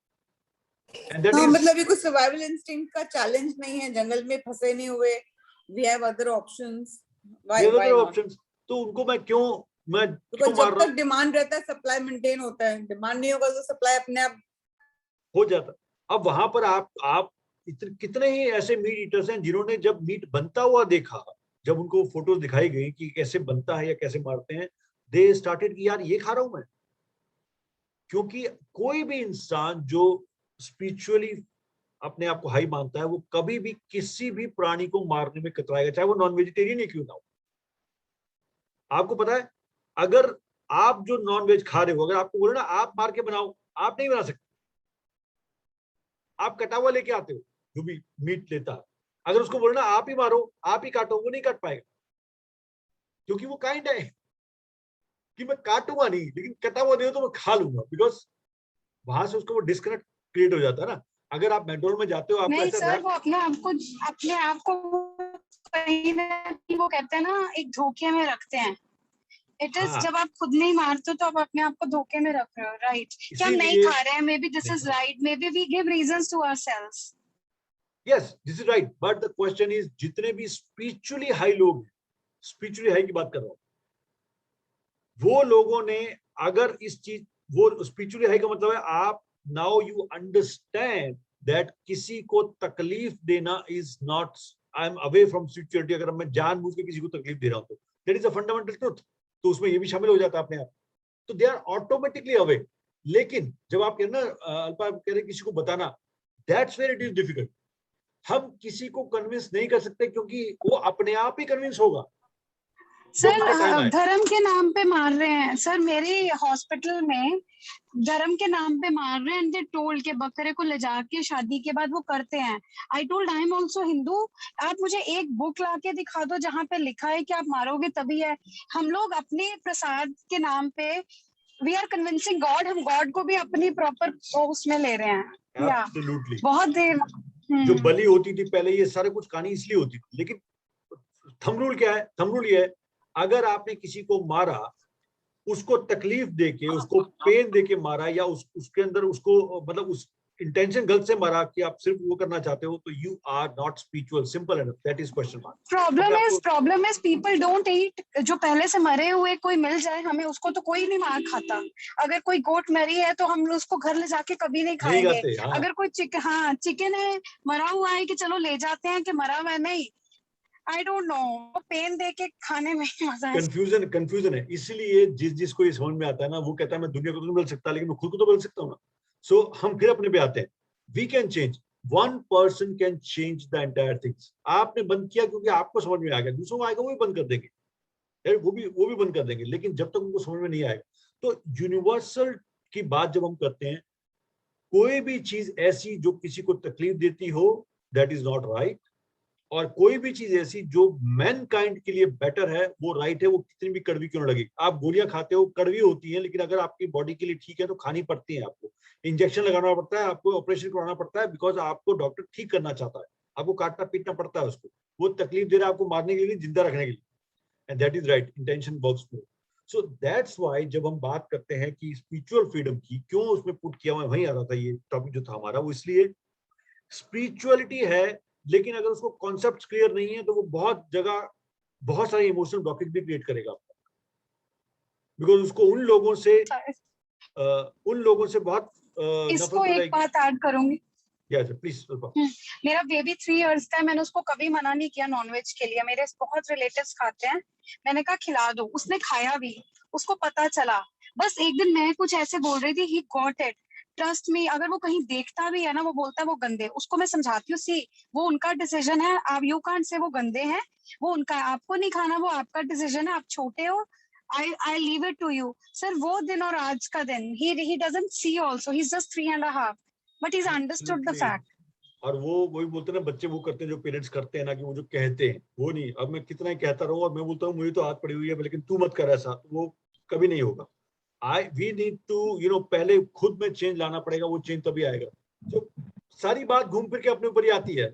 And that हाँ, is, मतलब ये कुछ सर्वाइवल इंस्टिंक्ट का चैलेंज नहीं है, जंगल में फंसे नहीं हुए, we have other options, why other not? options. तो उनको मैं क्यों मार जब रहा तक डिमांड रहता है सप्लाई मेंटेन होता है, डिमांड नहीं होगा तो सप्लाई अपने आप हो जाता. अब वहां पर आप कितने ही ऐसे मीट ईटर्स हैं जिन्होंने जब मीट बनता हुआ देखा, जब उनको फोटोज दिखाई गई कि कैसे बनता है या कैसे मारते हैं, दे स्टार्टेड कि यार ये खा रहा हूं मैं. क्योंकि कोई भी इंसान जो स्पिरिचुअली अपने आप को हाई मानता है, वो कभी भी किसी भी प्राणी को मारने में कतराएगा, चाहे वो नॉन वेजिटेरियन ही क्यों ना हो. आपको पता है, अगर आप जो नॉन वेज खा रहे हो, अगर आपको बोले ना आप मार के बनाओ, आप नहीं बना सकते. आप कटा हुआ लेके आते हो, जो भी मीट लेता है, अगर उसको बोले ना आप ही मारो, आप ही काटो, वो नहीं काट पाएगा. क्योंकि वो काइंड है कि मैं काटूंगा नहीं, लेकिन कटा हुआ दे तो मैं खा लूंगा. बिकॉज वहां से उसको वो डिस्कनेक्ट क्रिएट हो जाता है ना. अगर आप मैकडोनल्ड में जाते हो, आपको नहीं ऐसा सर, वो अपने आप को कहीं ना कहीं वो कहते हैं ना, एक धोखे में रखते हैं. इट इज हाँ. जब आप खुद नहीं मारते हो तो आप अपने आप को धोखे में रख रहे हो, राइट? कि हम नहीं इसीलिए खा रहे हैं, maybe this is right, maybe we give reasons to ourselves. Yes, this is right, but the question is, जितने भी स्पिरिचुअली हाई लोग हैं, स्पिरिचुअली हाई की बात कर रहा हूं, वो लोगों ने अगर इस चीज, वो स्पिरिचुअली हाई का मतलब है आप नाउ यू अंडरस्टैंड दैट किसी को तकलीफ देना is not, I am away from spirituality. अगर मैं जानबूझ के किसी को तकलीफ दे रहा हूं तो that is a fundamental truth. तो उसमें ये भी शामिल हो जाता है अपने आप. तो दे आर ऑटोमेटिकली अवे. लेकिन जब आप कहना अल्पा कह रहे किसी को बताना, that's where it is difficult. हम किसी को कन्विंस नहीं कर सकते, क्योंकि वो अपने आप ही कन्विंस होगा. सर धर्म के नाम पे मार रहे हैं. सर मेरे हॉस्पिटल में धर्म के नाम पे मार रहे हैं. एंड दे टोल्ड के बकरे को ले जाके शादी के बाद वो करते हैं. I told I am also Hindu. आप मुझे एक बुक लाके दिखा दो जहां पे लिखा है कि आप मारोगे तभी है. हम लोग अपने प्रसाद के नाम पे वी आर कन्विंसिंग गॉड. हम गॉड को भी अपनी प्रॉपर उसमें ले रहे हैं. एब्सोल्युटली. बहुत देर जो बलि होती थी पहले, ये सारे कुछ कहानी इसलिए होती थी. लेकिन थंब रूल क्या है? थंब रूल ये है, अगर आपने किसी को मारा, उसको तकलीफ देके, उसको पेन देके मारा, या उसके अंदर उसको मतलब उस इंटेंशन गलत से मारा कि आप सिर्फ वो करना चाहते हो, तो you are not spiritual. Simple enough. That is question mark. Problem is people don't eat. जो पहले से मरे हुए कोई मिल जाए हमें, उसको तो कोई नहीं मार खाता. अगर कोई गोट मरी है तो हम उसको घर ले जाके कभी नहीं खाएंगे. हाँ. अगर कोई चिकन है मरा हुआ है कि चलो ले जाते हैं, कि मरा हुआ है नहीं. आई डोंट नो, पेन दे के खाने में मजा है. कंफ्यूजन है. इसीलिए जिसको ये समझ में आता है ना, वो कहता है मैं दुनिया को तो नहीं बदल सकता, लेकिन मैं खुद को तो बदल सकता हूँ ना. सो हम फिर अपने पे आते हैं. We can change. One person can change the entire things. आपने बंद किया क्योंकि आपको समझ में आ गया, दूसरों को आएगा वो भी बंद कर देंगे, वो भी बंद कर देंगे. लेकिन जब तक उनको समझ में नहीं आएगा, तो यूनिवर्सल की बात जब हम करते हैं, कोई भी चीज ऐसी जो किसी को तकलीफ देती हो, दैट इज नॉट राइट. और कोई भी चीज ऐसी जो मैनकाइंड के लिए बेटर है, वो राइट है. वो कितनी भी कड़वी क्यों न लगे. आप गोलियां खाते हो, कड़वी होती हैं, लेकिन अगर आपकी बॉडी के लिए ठीक है तो खानी पड़ती है. आपको इंजेक्शन लगाना पड़ता है, आपको ऑपरेशन कराना पड़ता है, बिकॉज आपको डॉक्टर ठीक करना चाहता है. आपको काटना पीटना पड़ता है उसको. वो तकलीफ दे रहा है आपको मारने के लिए, जिंदा रखने के लिए. And that is right. Intention works more. So that's why जब हम बात करते हैं कि स्पिरिचुअल फ्रीडम की, क्यों उसमें पुट किया हुआ है, वहीं आ रहा था ये टॉपिक जो था हमारा. वो इसलिए स्पिरिचुअलिटी है, लेकिन अगर उसको कॉन्सेप्ट क्लियर नहीं है, तो वो बहुत जगह बहुत सारे इमोशनल ब्लॉकेज भी क्रिएट करेगा. बिकॉज उसको उन लोगों से बहुत इसको एक बात ऐड करूंगी. प्लीज. मेरा बेबी 3 इयर्स का है. मैंने उसको कभी मना नहीं किया नॉनवेज के लिए. मेरे बहुत रिलेटिव्स खाते हैं. मैंने कहा खिला दो. उसने खाया भी. उसको पता चला. बस एक दिन मैं कुछ ऐसे बोल रही थी, he got it. Trust me, अगर वो कहीं देखता भी है ना, वो बोलता है वो गंदे. उसको मैं समझाती हूँ, सी वो उनका डिसीजन है. आप यू कांट से वो गंदे हैं, वो उनका है. आपको नहीं खाना, वो आपका डिसीजन है. आप छोटे हो, I leave it to you. Sir वो दिन और आज का दिन, he doesn't see also. He's just 3.5, but he's understood the fact. और वो वही बोलते हैं ना, बच्चे वो करते हैं जो पेरेंट्स करते हैं ना, कि वो जो कहते हैं वो नहीं. अब मैं कितना ही कहता रहूं, और मैं बोलता हूँ मुझे तो आदत पड़ी हुई है, लेकिन तू मत कर ऐसा, वो कभी नहीं होगा. वी नीड टू पहले खुद में चेंज लाना पड़ेगा. वो चेंज तभी आएगा. तो सारी बात घूम फिर के अपने ऊपर ही आती है.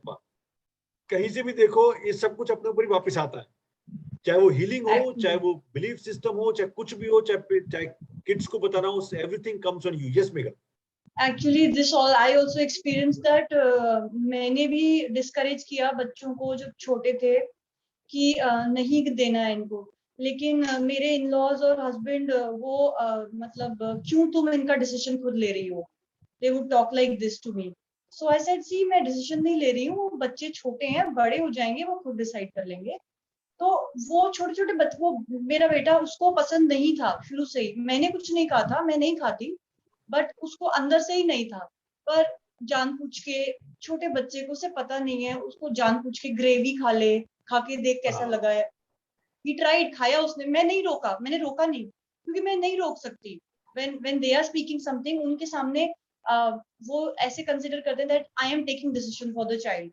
कहीं से भी देखो, ये सब कुछ अपने ऊपर ही वापस आता है. चाहे वो हीलिंग हो, चाहे वो बिलीफ सिस्टम हो, चाहे कुछ भी हो, चाहे किड्स को बताना हो, everything comes on you. Yes mega. Actually, this all I also experienced that. मैंने भी discourage किया बच्चों को जब छोटे थे कि नहीं देना है इनको, लेकिन मेरे in-laws और husband वो मतलब क्यों तुम इनका decision खुद ले रही हो? They would talk like this to me. So I said, see, मैं decision नहीं ले रही हूँ, बच्चे छोटे हैं, बड़े हो जाएंगे, वो खुद decide कर लेंगे. तो वो छोटे छोटे बच्चे, वो मेरा बेटा, उसको पसंद नहीं था शुरू से ही. मैंने कुछ नहीं कहा था, मैं नहीं खाती, बट उसको अंदर से ही नहीं था. पर जानबूझ के छोटे बच्चे को उसे पता नहीं है, उसको जानबूझ के ग्रेवी खा ले, खा के देख कैसा लगा है. He tried, खाया उसने, मैं नहीं रोका, मैंने रोका नहीं, क्योंकि मैं नहीं रोक सकती. When they are speaking something, उनके सामने वो ऐसे कंसिडर करते हैं that I am taking decision for the child.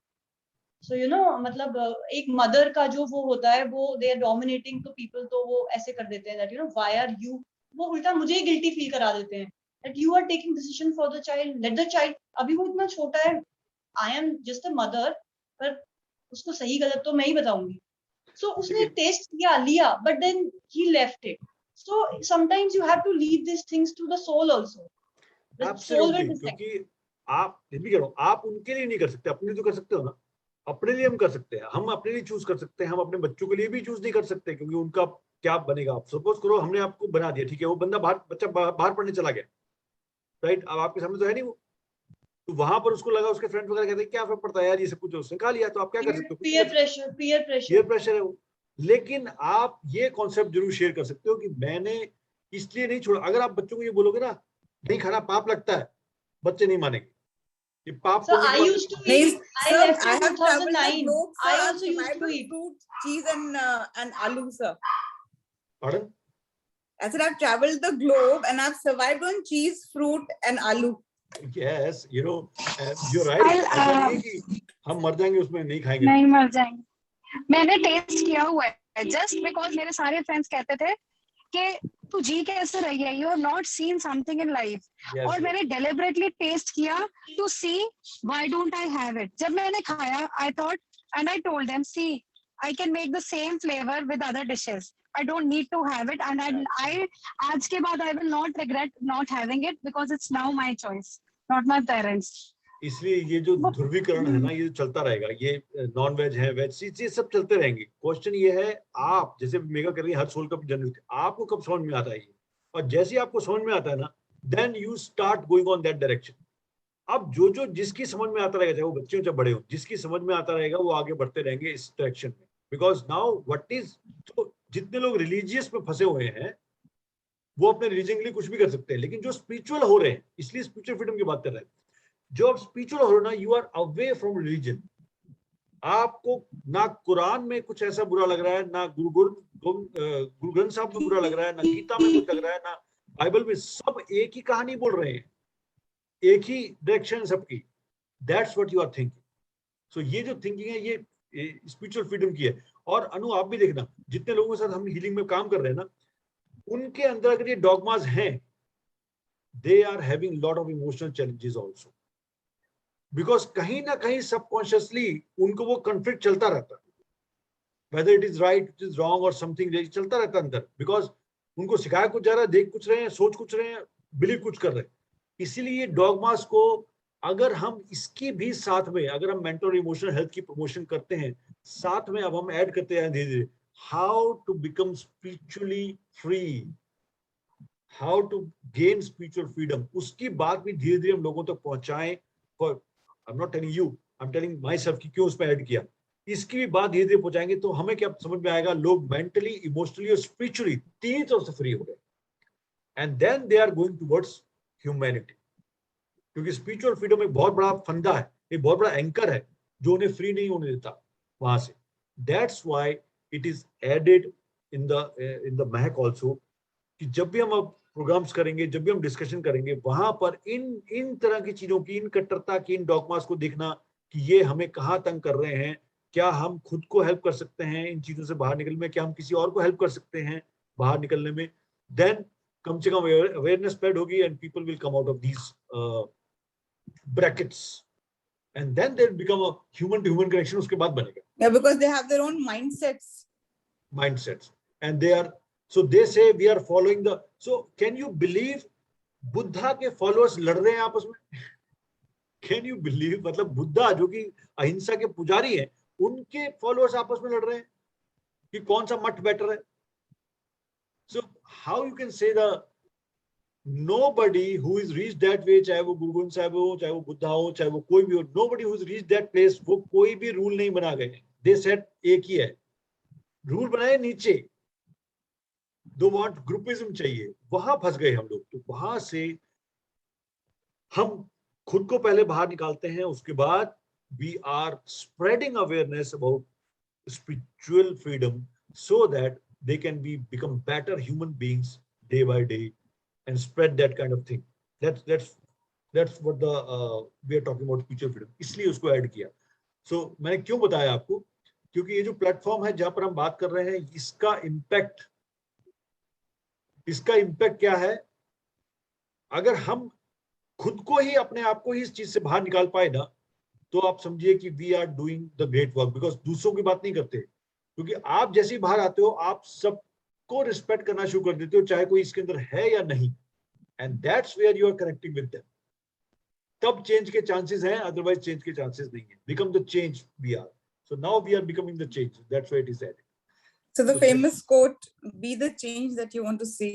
So you know, मतलब एक मदर का जो वो होता है, वो they are dominating to people, तो वो ऐसे कर देते हैं that you know why are you, वो उल्टा मुझे गिल्टी फील करा देते हैं that you are taking decision for the child, let the child. अभी वो इतना छोटा है, I am just a mother, पर उसको सही गलत तो मैं ही बताऊंगी. So उसने टेस्ट लिया, but then he left it. So sometimes you have to leave these things to the soul also. The soul will Absolutely, decide. क्योंकि आप भी कह रहा हूँ, आप उनके लिए नहीं कर सकते, अपने लिए तो कर सकते हो ना. अपने लिए हम कर सकते हैं, हम अपने लिए चूज कर सकते हैं, हम अपने बच्चों के लिए भी चूज नहीं कर सकते, क्योंकि उनका क्या बनेगा. आप सपोज करो हमने आपको बना दिया, ठीक है, वो बंदा बच्चा बाहर पढ़ने चला गया, राइट. अब आपके सामने तो है नहीं वो, तो वहां पर उसको लगा, उसके फ्रेंड्स वगैरह कहते हैं क्या फर्क पड़ता है यार, ये सब कुछ उसने खा लिया, तो आप क्या कर सकते हो. Peer pressure है वो. लेकिन आप ये कॉन्सेप्ट जरूर शेयर कर सकते हो कि मैंने इसलिए नहीं छोड़ा. अगर आप बच्चों को ये बोलोगे ना, नहीं खाना पाप लगता है, बच्चे नहीं मानेंगे. ये पाप So I used to eat. I left in have traveled the 2009. globe, sir. I I've also used to survived on eat. fruit, cheese, and aloo, sir. Pardon? I said I've traveled the globe and I've survived on cheese, fruit, and aloo. Yes, you know, you're right. ऐसा नहीं है कि हम मर जाएंगे उसमें नहीं खाएंगे. नहीं मर जाएंगे. मैंने टेस्ट किया हुआ है, जस्ट बिकॉज मेरे सारे फ्रेंड्स कहते थे कि तू जी कैसे रही है, you have not seen something in life. और मैंने डेलिबरेटली टेस्ट किया to see why don't I have it. जब मैंने खाया, I thought and I told them, see I can make the same flavour with other dishes. I don't need to have it, and I आज के बाद I will not regret not having it because it's now my choice, not my parents. इसलिए ये जो ध्रुवीकरण है ना, ये चलता रहेगा. ये नॉन वेज है, वेज, ये सब चलते रहेंगे. क्वेश्चन ये है, आप जैसे मेगा कर रही है, हर सोल कब जनरेट, आपको कब समझ में आता है ये, और जैसे आपको समझ में आता है ना, then you start going on that direction. अब जो जिसकी समझ में आता रहेगा, चाहे वो बच्चे हो चाहे बड़े हो, जिसकी समझ में आता रहेगा वो आगे बढ़ते रहेंगे इस डायरेक्शन में. बिकॉज नाउ व्हाट इज, तो जितने लोग रिलीजियस में फंसे हुए हैं वो अपने रिलीजन के लिए कुछ भी कर सकते हैं, लेकिन जो स्पिरिचुअल हो रहे हैं, इसलिए स्पिरिचुअल फ्रीडम की बात कर रहे हैं, जो आप स्पिरिचुअल हो रहे हो ना, you are away from religion. आपको ना कुरान में कुछ ऐसा बुरा लग रहा है, ना गुरु ग्रंथ साहब में बुरा लग रहा है, ना गीता में कुछ लग रहा है, ना बाइबल में. सब एक ही कहानी बोल रहे हैं, एक ही डायरेक्शन सबकी. That's what you are thinking. So ये जो थिंकिंग है, ये स्पिरिचुअल फ्रीडम की है. और अनु, आप भी देखना, जितने लोगों के साथ हम हीलिंग में काम कर रहे हैं ना, उनके अंदर अगर ये डॉगमास हैं, they are having lot of emotional challenges also, because कहीं ना कहीं सबकॉन्शियसली उनको वो कॉन्फ्लिक्ट चलता रहता है, whether it is right, it is wrong और समथिंग, चलता रहता है अंदर. बिकॉज उनको सिखाया कुछ जा रहा है, देख कुछ रहे हैं, सोच कुछ रहे हैं, बिलीव कुछ कर रहे हैं. इसीलिए डॉगमास को अगर हम इसकी भी साथ में, अगर हम मेंटल और इमोशनल हेल्थ की प्रमोशन करते हैं, साथ में अब हम ऐड करते हैं धीरे धीरे, how to become spiritually free, how to gain spiritual freedom, उसकी बात भी धीरे धीरे हम लोगों तक पहुंचाएं. For I am not telling you, I am telling myself कि क्यों उसमें ऐड किया. इसकी भी बात धीरे धीरे पहुंचाएंगे तो हमें क्या समझ में आएगा, लोग मेंटली, इमोशनली और स्पिरिचुअली तीन तरफ से फ्री हो गए, and then they are going towards humanity. क्योंकि स्पिरिचुअल फ्रीडम एक बहुत बड़ा फंदा है, एक बहुत बड़ा एंकर है जो उन्हें फ्री नहीं होने देता वहां से. That's why it is added in the Mehak also, कि जब भी हम अब प्रोग्राम्स करेंगे, जब भी हम डिस्कशन करेंगे, वहां पर इन तरह की चीजों की, इन कट्टरता की, इन डॉगमास को देखना कि ये हमें कहाँ तंग कर रहे हैं, क्या हम खुद को हेल्प कर सकते हैं इन चीजों से बाहर निकलने में, क्या हम किसी और को हेल्प कर सकते हैं बाहर निकलने में. देन कम से कम अवेयरनेस स्प्रेड होगी and people will come out of these brackets, and then they'll become a human to human connection. उसके बाद बनेगा. Yeah, because they have their own mindsets, and they are, so they say we are following the, so can you believe Buddha के followers लड़ रहे हैं आपस में। Can you believe? मतलब बुद्धा जो कि अहिंसा के पुजारी हैं, उनके फॉलोअर्स आपस में लड़ रहे हैं कि कौन सा मठ बेटर है। सो हाउ यू कैन से the nobody who is reached that way, चाहे वो गुरु गोविंद साहब हो, चाहे वो बुद्धा हो, चाहे वो कोई भी हो, nobody who is reached that place, वो कोई भी रूल नहीं बना गए। दे सेट एक ही है, रूल बनाए नीचे, दो वांट ग्रुपिज्म चाहिए, वहां फंस गए हम लोग। तो वहां से हम खुद को पहले बाहर निकालते हैं, उसके बाद we are spreading awareness about spiritual freedom so that they can become better human beings day by day and spread that kind of thing. That's what the we are talking about spiritual freedom. इसलिए उसको add किया। So मैंने क्यों बताया आपको, क्योंकि ये जो प्लेटफॉर्म है जहां पर हम बात कर रहे हैं, इसका इम्पैक्ट क्या है। अगर हम खुद को ही, अपने आप को ही इस चीज से बाहर निकाल पाए ना, तो आप समझिए कि we are doing the great work. Because दूसरों की बात नहीं करते, क्योंकि आप जैसे ही बाहर आते हो, आप सबको रिस्पेक्ट करना शुरू कर देते हो, चाहे कोई इसके अंदर है या नहीं। And that's where you are connecting with them. तब चेंज के चांसेस हैं, अदरवाइज चेंज के चांसेस नहीं है। Become the change we are. So now we are becoming the change. That's why it is added. So the famous quote, be the change that you want to see.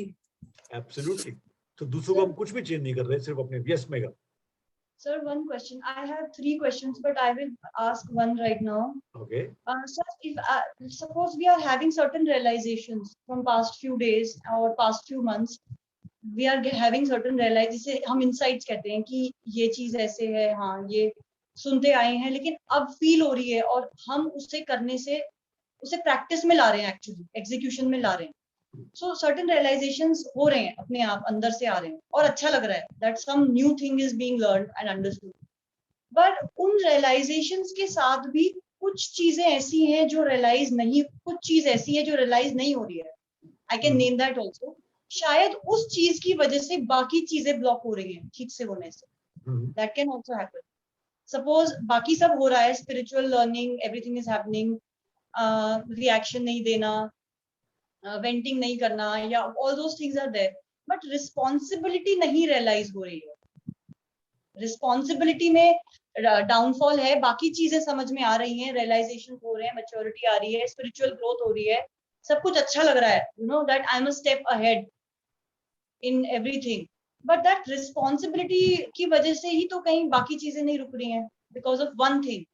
Absolutely. तो दूसरों को हम कुछ भी change नहीं कर रहे, सिर्फ अपने। Yes mega. Sir, one question. I have 3 questions, but I will ask one right now. Okay. Sir, if suppose we are having certain realizations from past few days or past few months, we are having certain realizations, हम insights कहते हैं कि ये चीज ऐसे है, हाँ ये सुनते आए हैं, लेकिन अब फील हो रही है और हम उसे करने से, उसे प्रैक्टिस में ला रहे हैं, एक्चुअली एग्जीक्यूशन में ला रहे हैं। So certain realizations हो रहे हैं, अपने आप अंदर से आ रहे हैं और अच्छा लग रहा है, that some new thing is being learned and understood. But उन realizations के साथ भी कुछ चीजें ऐसी हैं जो realize नहीं, कुछ चीज ऐसी है जो realize नहीं हो रही है। I can name that also. शायद उस चीज की वजह से बाकी चीजें ब्लॉक हो रही हैं ठीक से होने से। That can also happen. Suppose बाकी सब हो रहा है, spiritual learning, everything is happening, reaction नहीं देना, वेंटिंग नहीं करना, या all those things are there, but responsibility नहीं रियलाइज हो रही है। रिस्पॉन्सिबिलिटी में डाउनफॉल है, बाकी चीजें समझ में आ रही हैं, रियलाइजेशन हो रहे हैं, मैच्योरिटी आ रही है, स्पिरिचुअल ग्रोथ हो रही है, सब कुछ अच्छा लग रहा है, you know that I am a step ahead in everything, but that responsibility की वजह से ही तो कहीं बाकी चीजें नहीं रुक रही हैं, बिकॉज ऑफ वन थिंग।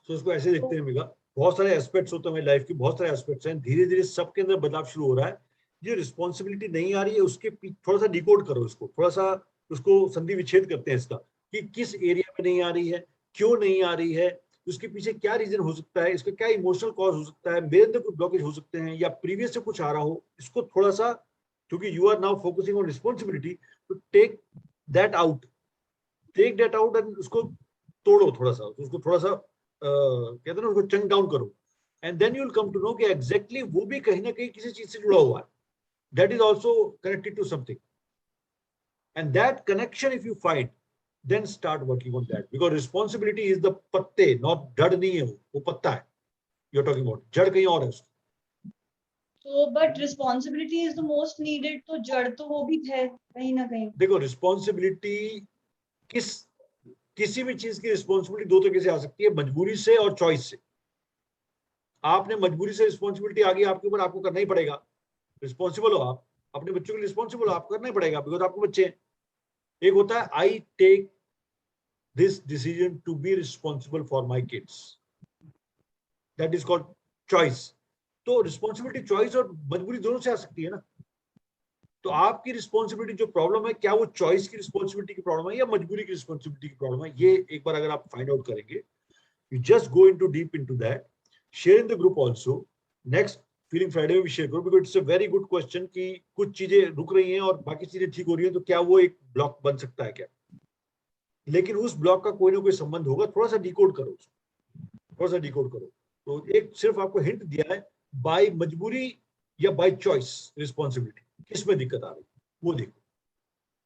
तो इसको ऐसे देखते हैं मिला, बहुत सारे एस्पेक्ट्स होते हैं लाइफ की, बहुत सारे एस्पेक्ट्स हैं, धीरे धीरे सबके अंदर बदलाव शुरू हो रहा है। जो रिस्पॉन्सिबिलिटी नहीं आ रही है, उसके थोड़ा सा डिकोड करो इसको, थोड़ा सा उसको संधि विच्छेद करते हैं इसका, कि किस एरिया में नहीं आ रही है, क्यों नहीं आ रही है, उसके पीछे क्या रीजन हो सकता है, इसका क्या इमोशनल कॉज हो सकता है, मेरे अंदर कुछ ब्लॉकेज हो सकते हैं, या प्रीवियस से कुछ आ रहा हो। इसको थोड़ा सा, क्योंकि you are now focusing on responsibility, तो टेक दैट आउट एंड उसको तोड़ो थोड़ा सा, उसको थोड़ा सा कहते हैं ना, उसको चंक डाउन करो, and then you will come to know कि एग्जैक्टली वो भी कहीं ना कहीं किसी चीज से जुड़ा हुआ है, that is also connected to something, and that connection if you find, then start working on that, because responsibility is the पत्ते, नॉट जड़ नहीं है, वो पत्ता है यू आर टॉकिंग अबाउट, जड़ कहीं और है उसकी। तो but responsibility is the most needed, तो जड़ तो वो भी है कहीं ना कहीं। देखो रिस्पॉन्सिबिलिटी किसी भी चीज की रिस्पॉन्सिबिलिटी दो तरीके से आ सकती है, मजबूरी से और चॉइस से। आपने मजबूरी से रिस्पॉन्सिबिलिटी आ गई आपके ऊपर, आपको करना ही पड़ेगा, रिस्पॉन्सिबल हो आप, अपने बच्चों के लिए रिस्पॉन्सिबल हो, आपको करना ही पड़ेगा बिकॉज आपको बच्चे हैं। एक होता है I take this decision to be responsible for my kids, that is called choice. तो रिस्पॉन्सिबिलिटी चॉइस और मजबूरी दोनों से आ सकती है ना। तो आपकी रिस्पॉन्सिबिलिटी जो प्रॉब्लम है, क्या वो चॉइस की रिस्पॉन्सिबिलिटी की प्रॉब्लम है या मजबूरी की रिस्पॉन्सिबिलिटी की प्रॉब्लम है, ये एक बार अगर आप फाइंड आउट करेंगे, you just go into deep into that, share in the group also. Next feeling Friday में भी शेयर करो, because it's a very good question कि कुछ चीजें रुक रही हैं और बाकी चीजें ठीक हो रही हैं, तो क्या वो एक ब्लॉक बन सकता है क्या? लेकिन उस ब्लॉक का कोई ना कोई संबंध होगा, थोड़ा सा डिकोड करो उसको, थोड़ा सा डिकोड करो। तो एक सिर्फ आपको हिंट दिया है, बाय मजबूरी या बाय चॉइस रिस्पॉन्सिबिलिटी, किसमें दिक्कत आ रही है वो देखो,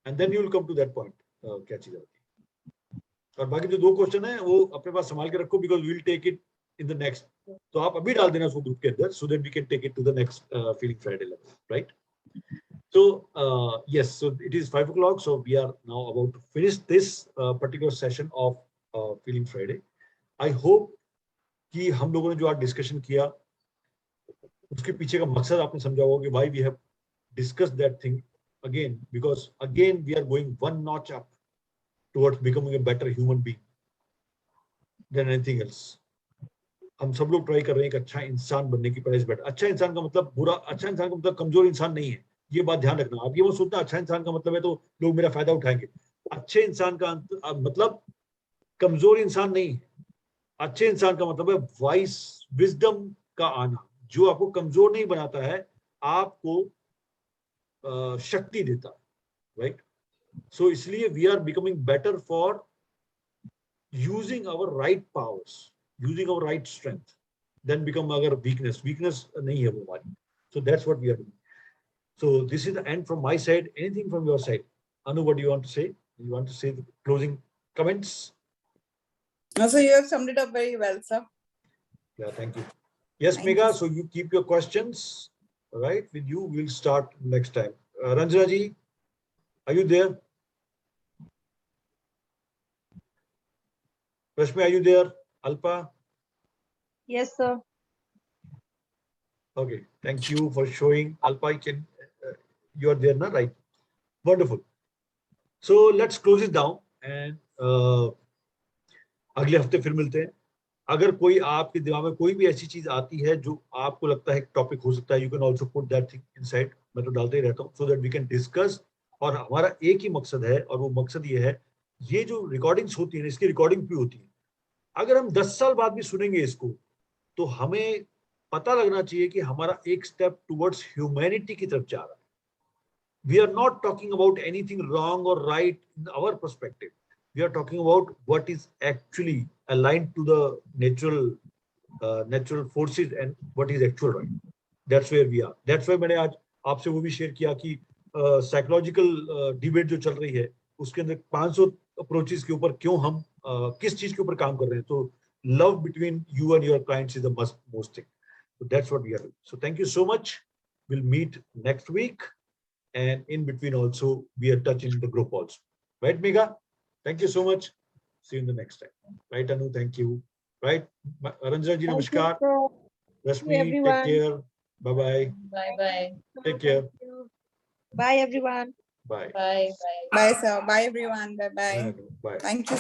and then you will come to that point क्या चीज आती है। और बाकी जो दो क्वेश्चन है वो अपने पास संभाल के रखो, because we will take it in the next. तो आप अभी डाल देना उसको ग्रुप के अंदर, so that we can take it to the next feeling Friday level, right? So yes, so it is 5 o'clock. So we are now about to finish this particular session of Feeling Friday. I hope कि हम लोगों ने जो आज discussion किया उसके पीछे का मकसद आपने समझा होगा कि why we have discussed that thing again, because again we are going one notch up towards becoming a better human being than anything else. हम सब लोग ट्राई कर रहे हैं एक अच्छा इंसान बनने की प्राइस बेटर. अच्छा इंसान का मतलब बुरा, अच्छा इंसान का मतलब कमजोर इंसान नहीं है. ये बात ध्यान रखना. आप ये मत सोचना अच्छा इंसान का मतलब है तो लोग मेरा फायदा उठाएंगे. अच्छे इंसान का मतलब कमजोर इंसान नहीं. अच्छे इंसान का मतलब है वाइस विजडम का आना, जो आपको कमजोर नहीं बनाता है, आपको शक्ति देता है. राइट. सो इसलिए we are becoming better for using our right powers, using our right strength, then become our weakness nahi hai wo hamari. So that's what we are doing. So this is the end from my side. Anything from your side? Anu, what do you want to say? You want to say the closing comments? So you have summed it up very well, sir. Yeah, thank you. Yes, Thank Megha, you. so you keep your questions, right? With you, we'll start next time. Ranjana ji, are you there? Rashmi, are you there? Alpa? Yes, sir. Okay, thank you for showing. Alpa, you are there, na? Right? Wonderful. So let's close it down and अगले हफ्ते फिर मिलते हैं. अगर कोई आपके दिमाग में कोई भी ऐसी चीज आती है जो आपको लगता है टॉपिक हो सकता है, you can also put that thing inside. मैं तो डालते ही रहता हूँ, so that we can discuss. और हमारा एक ही मकसद है, और वो मकसद ये है, ये जो रिकॉर्डिंग्स होती है, इसकी रिकॉर्डिंग भी होती है. अगर हम 10 साल बाद भी सुनेंगे इसको, तो हमें पता लगना चाहिए कि हमारा एक स्टेप टुवर्ड्स ह्यूमैनिटी की तरफ जा रहा है. We are not talking about anything wrong or right in our perspective. We are talking about what is actually aligned to the natural forces and what is actual right. That's where we are. That's why मैंने आज आपसे वो भी share किया कि psychological debate जो चल रही है, उसके अंदर 500 अप्रोचेस के ऊपर क्यों हम किस चीज के ऊपर काम कर रहे हैं. तो love between you and your clients is the most thing. So that's what we are doing. So thank you so much. We'll meet next week, and in between also we are touching the group also. Right, Megha? Thank you so much. See you in the next time. Right, Anu? Thank you. Right, Ranjana ji, namaskar. Rashmi, take everyone. care. Bye bye. Bye bye. Take care. Bye, everyone. Bye. Bye bye. Bye, sir. Bye, everyone. Bye, bye. Bye. Thank you.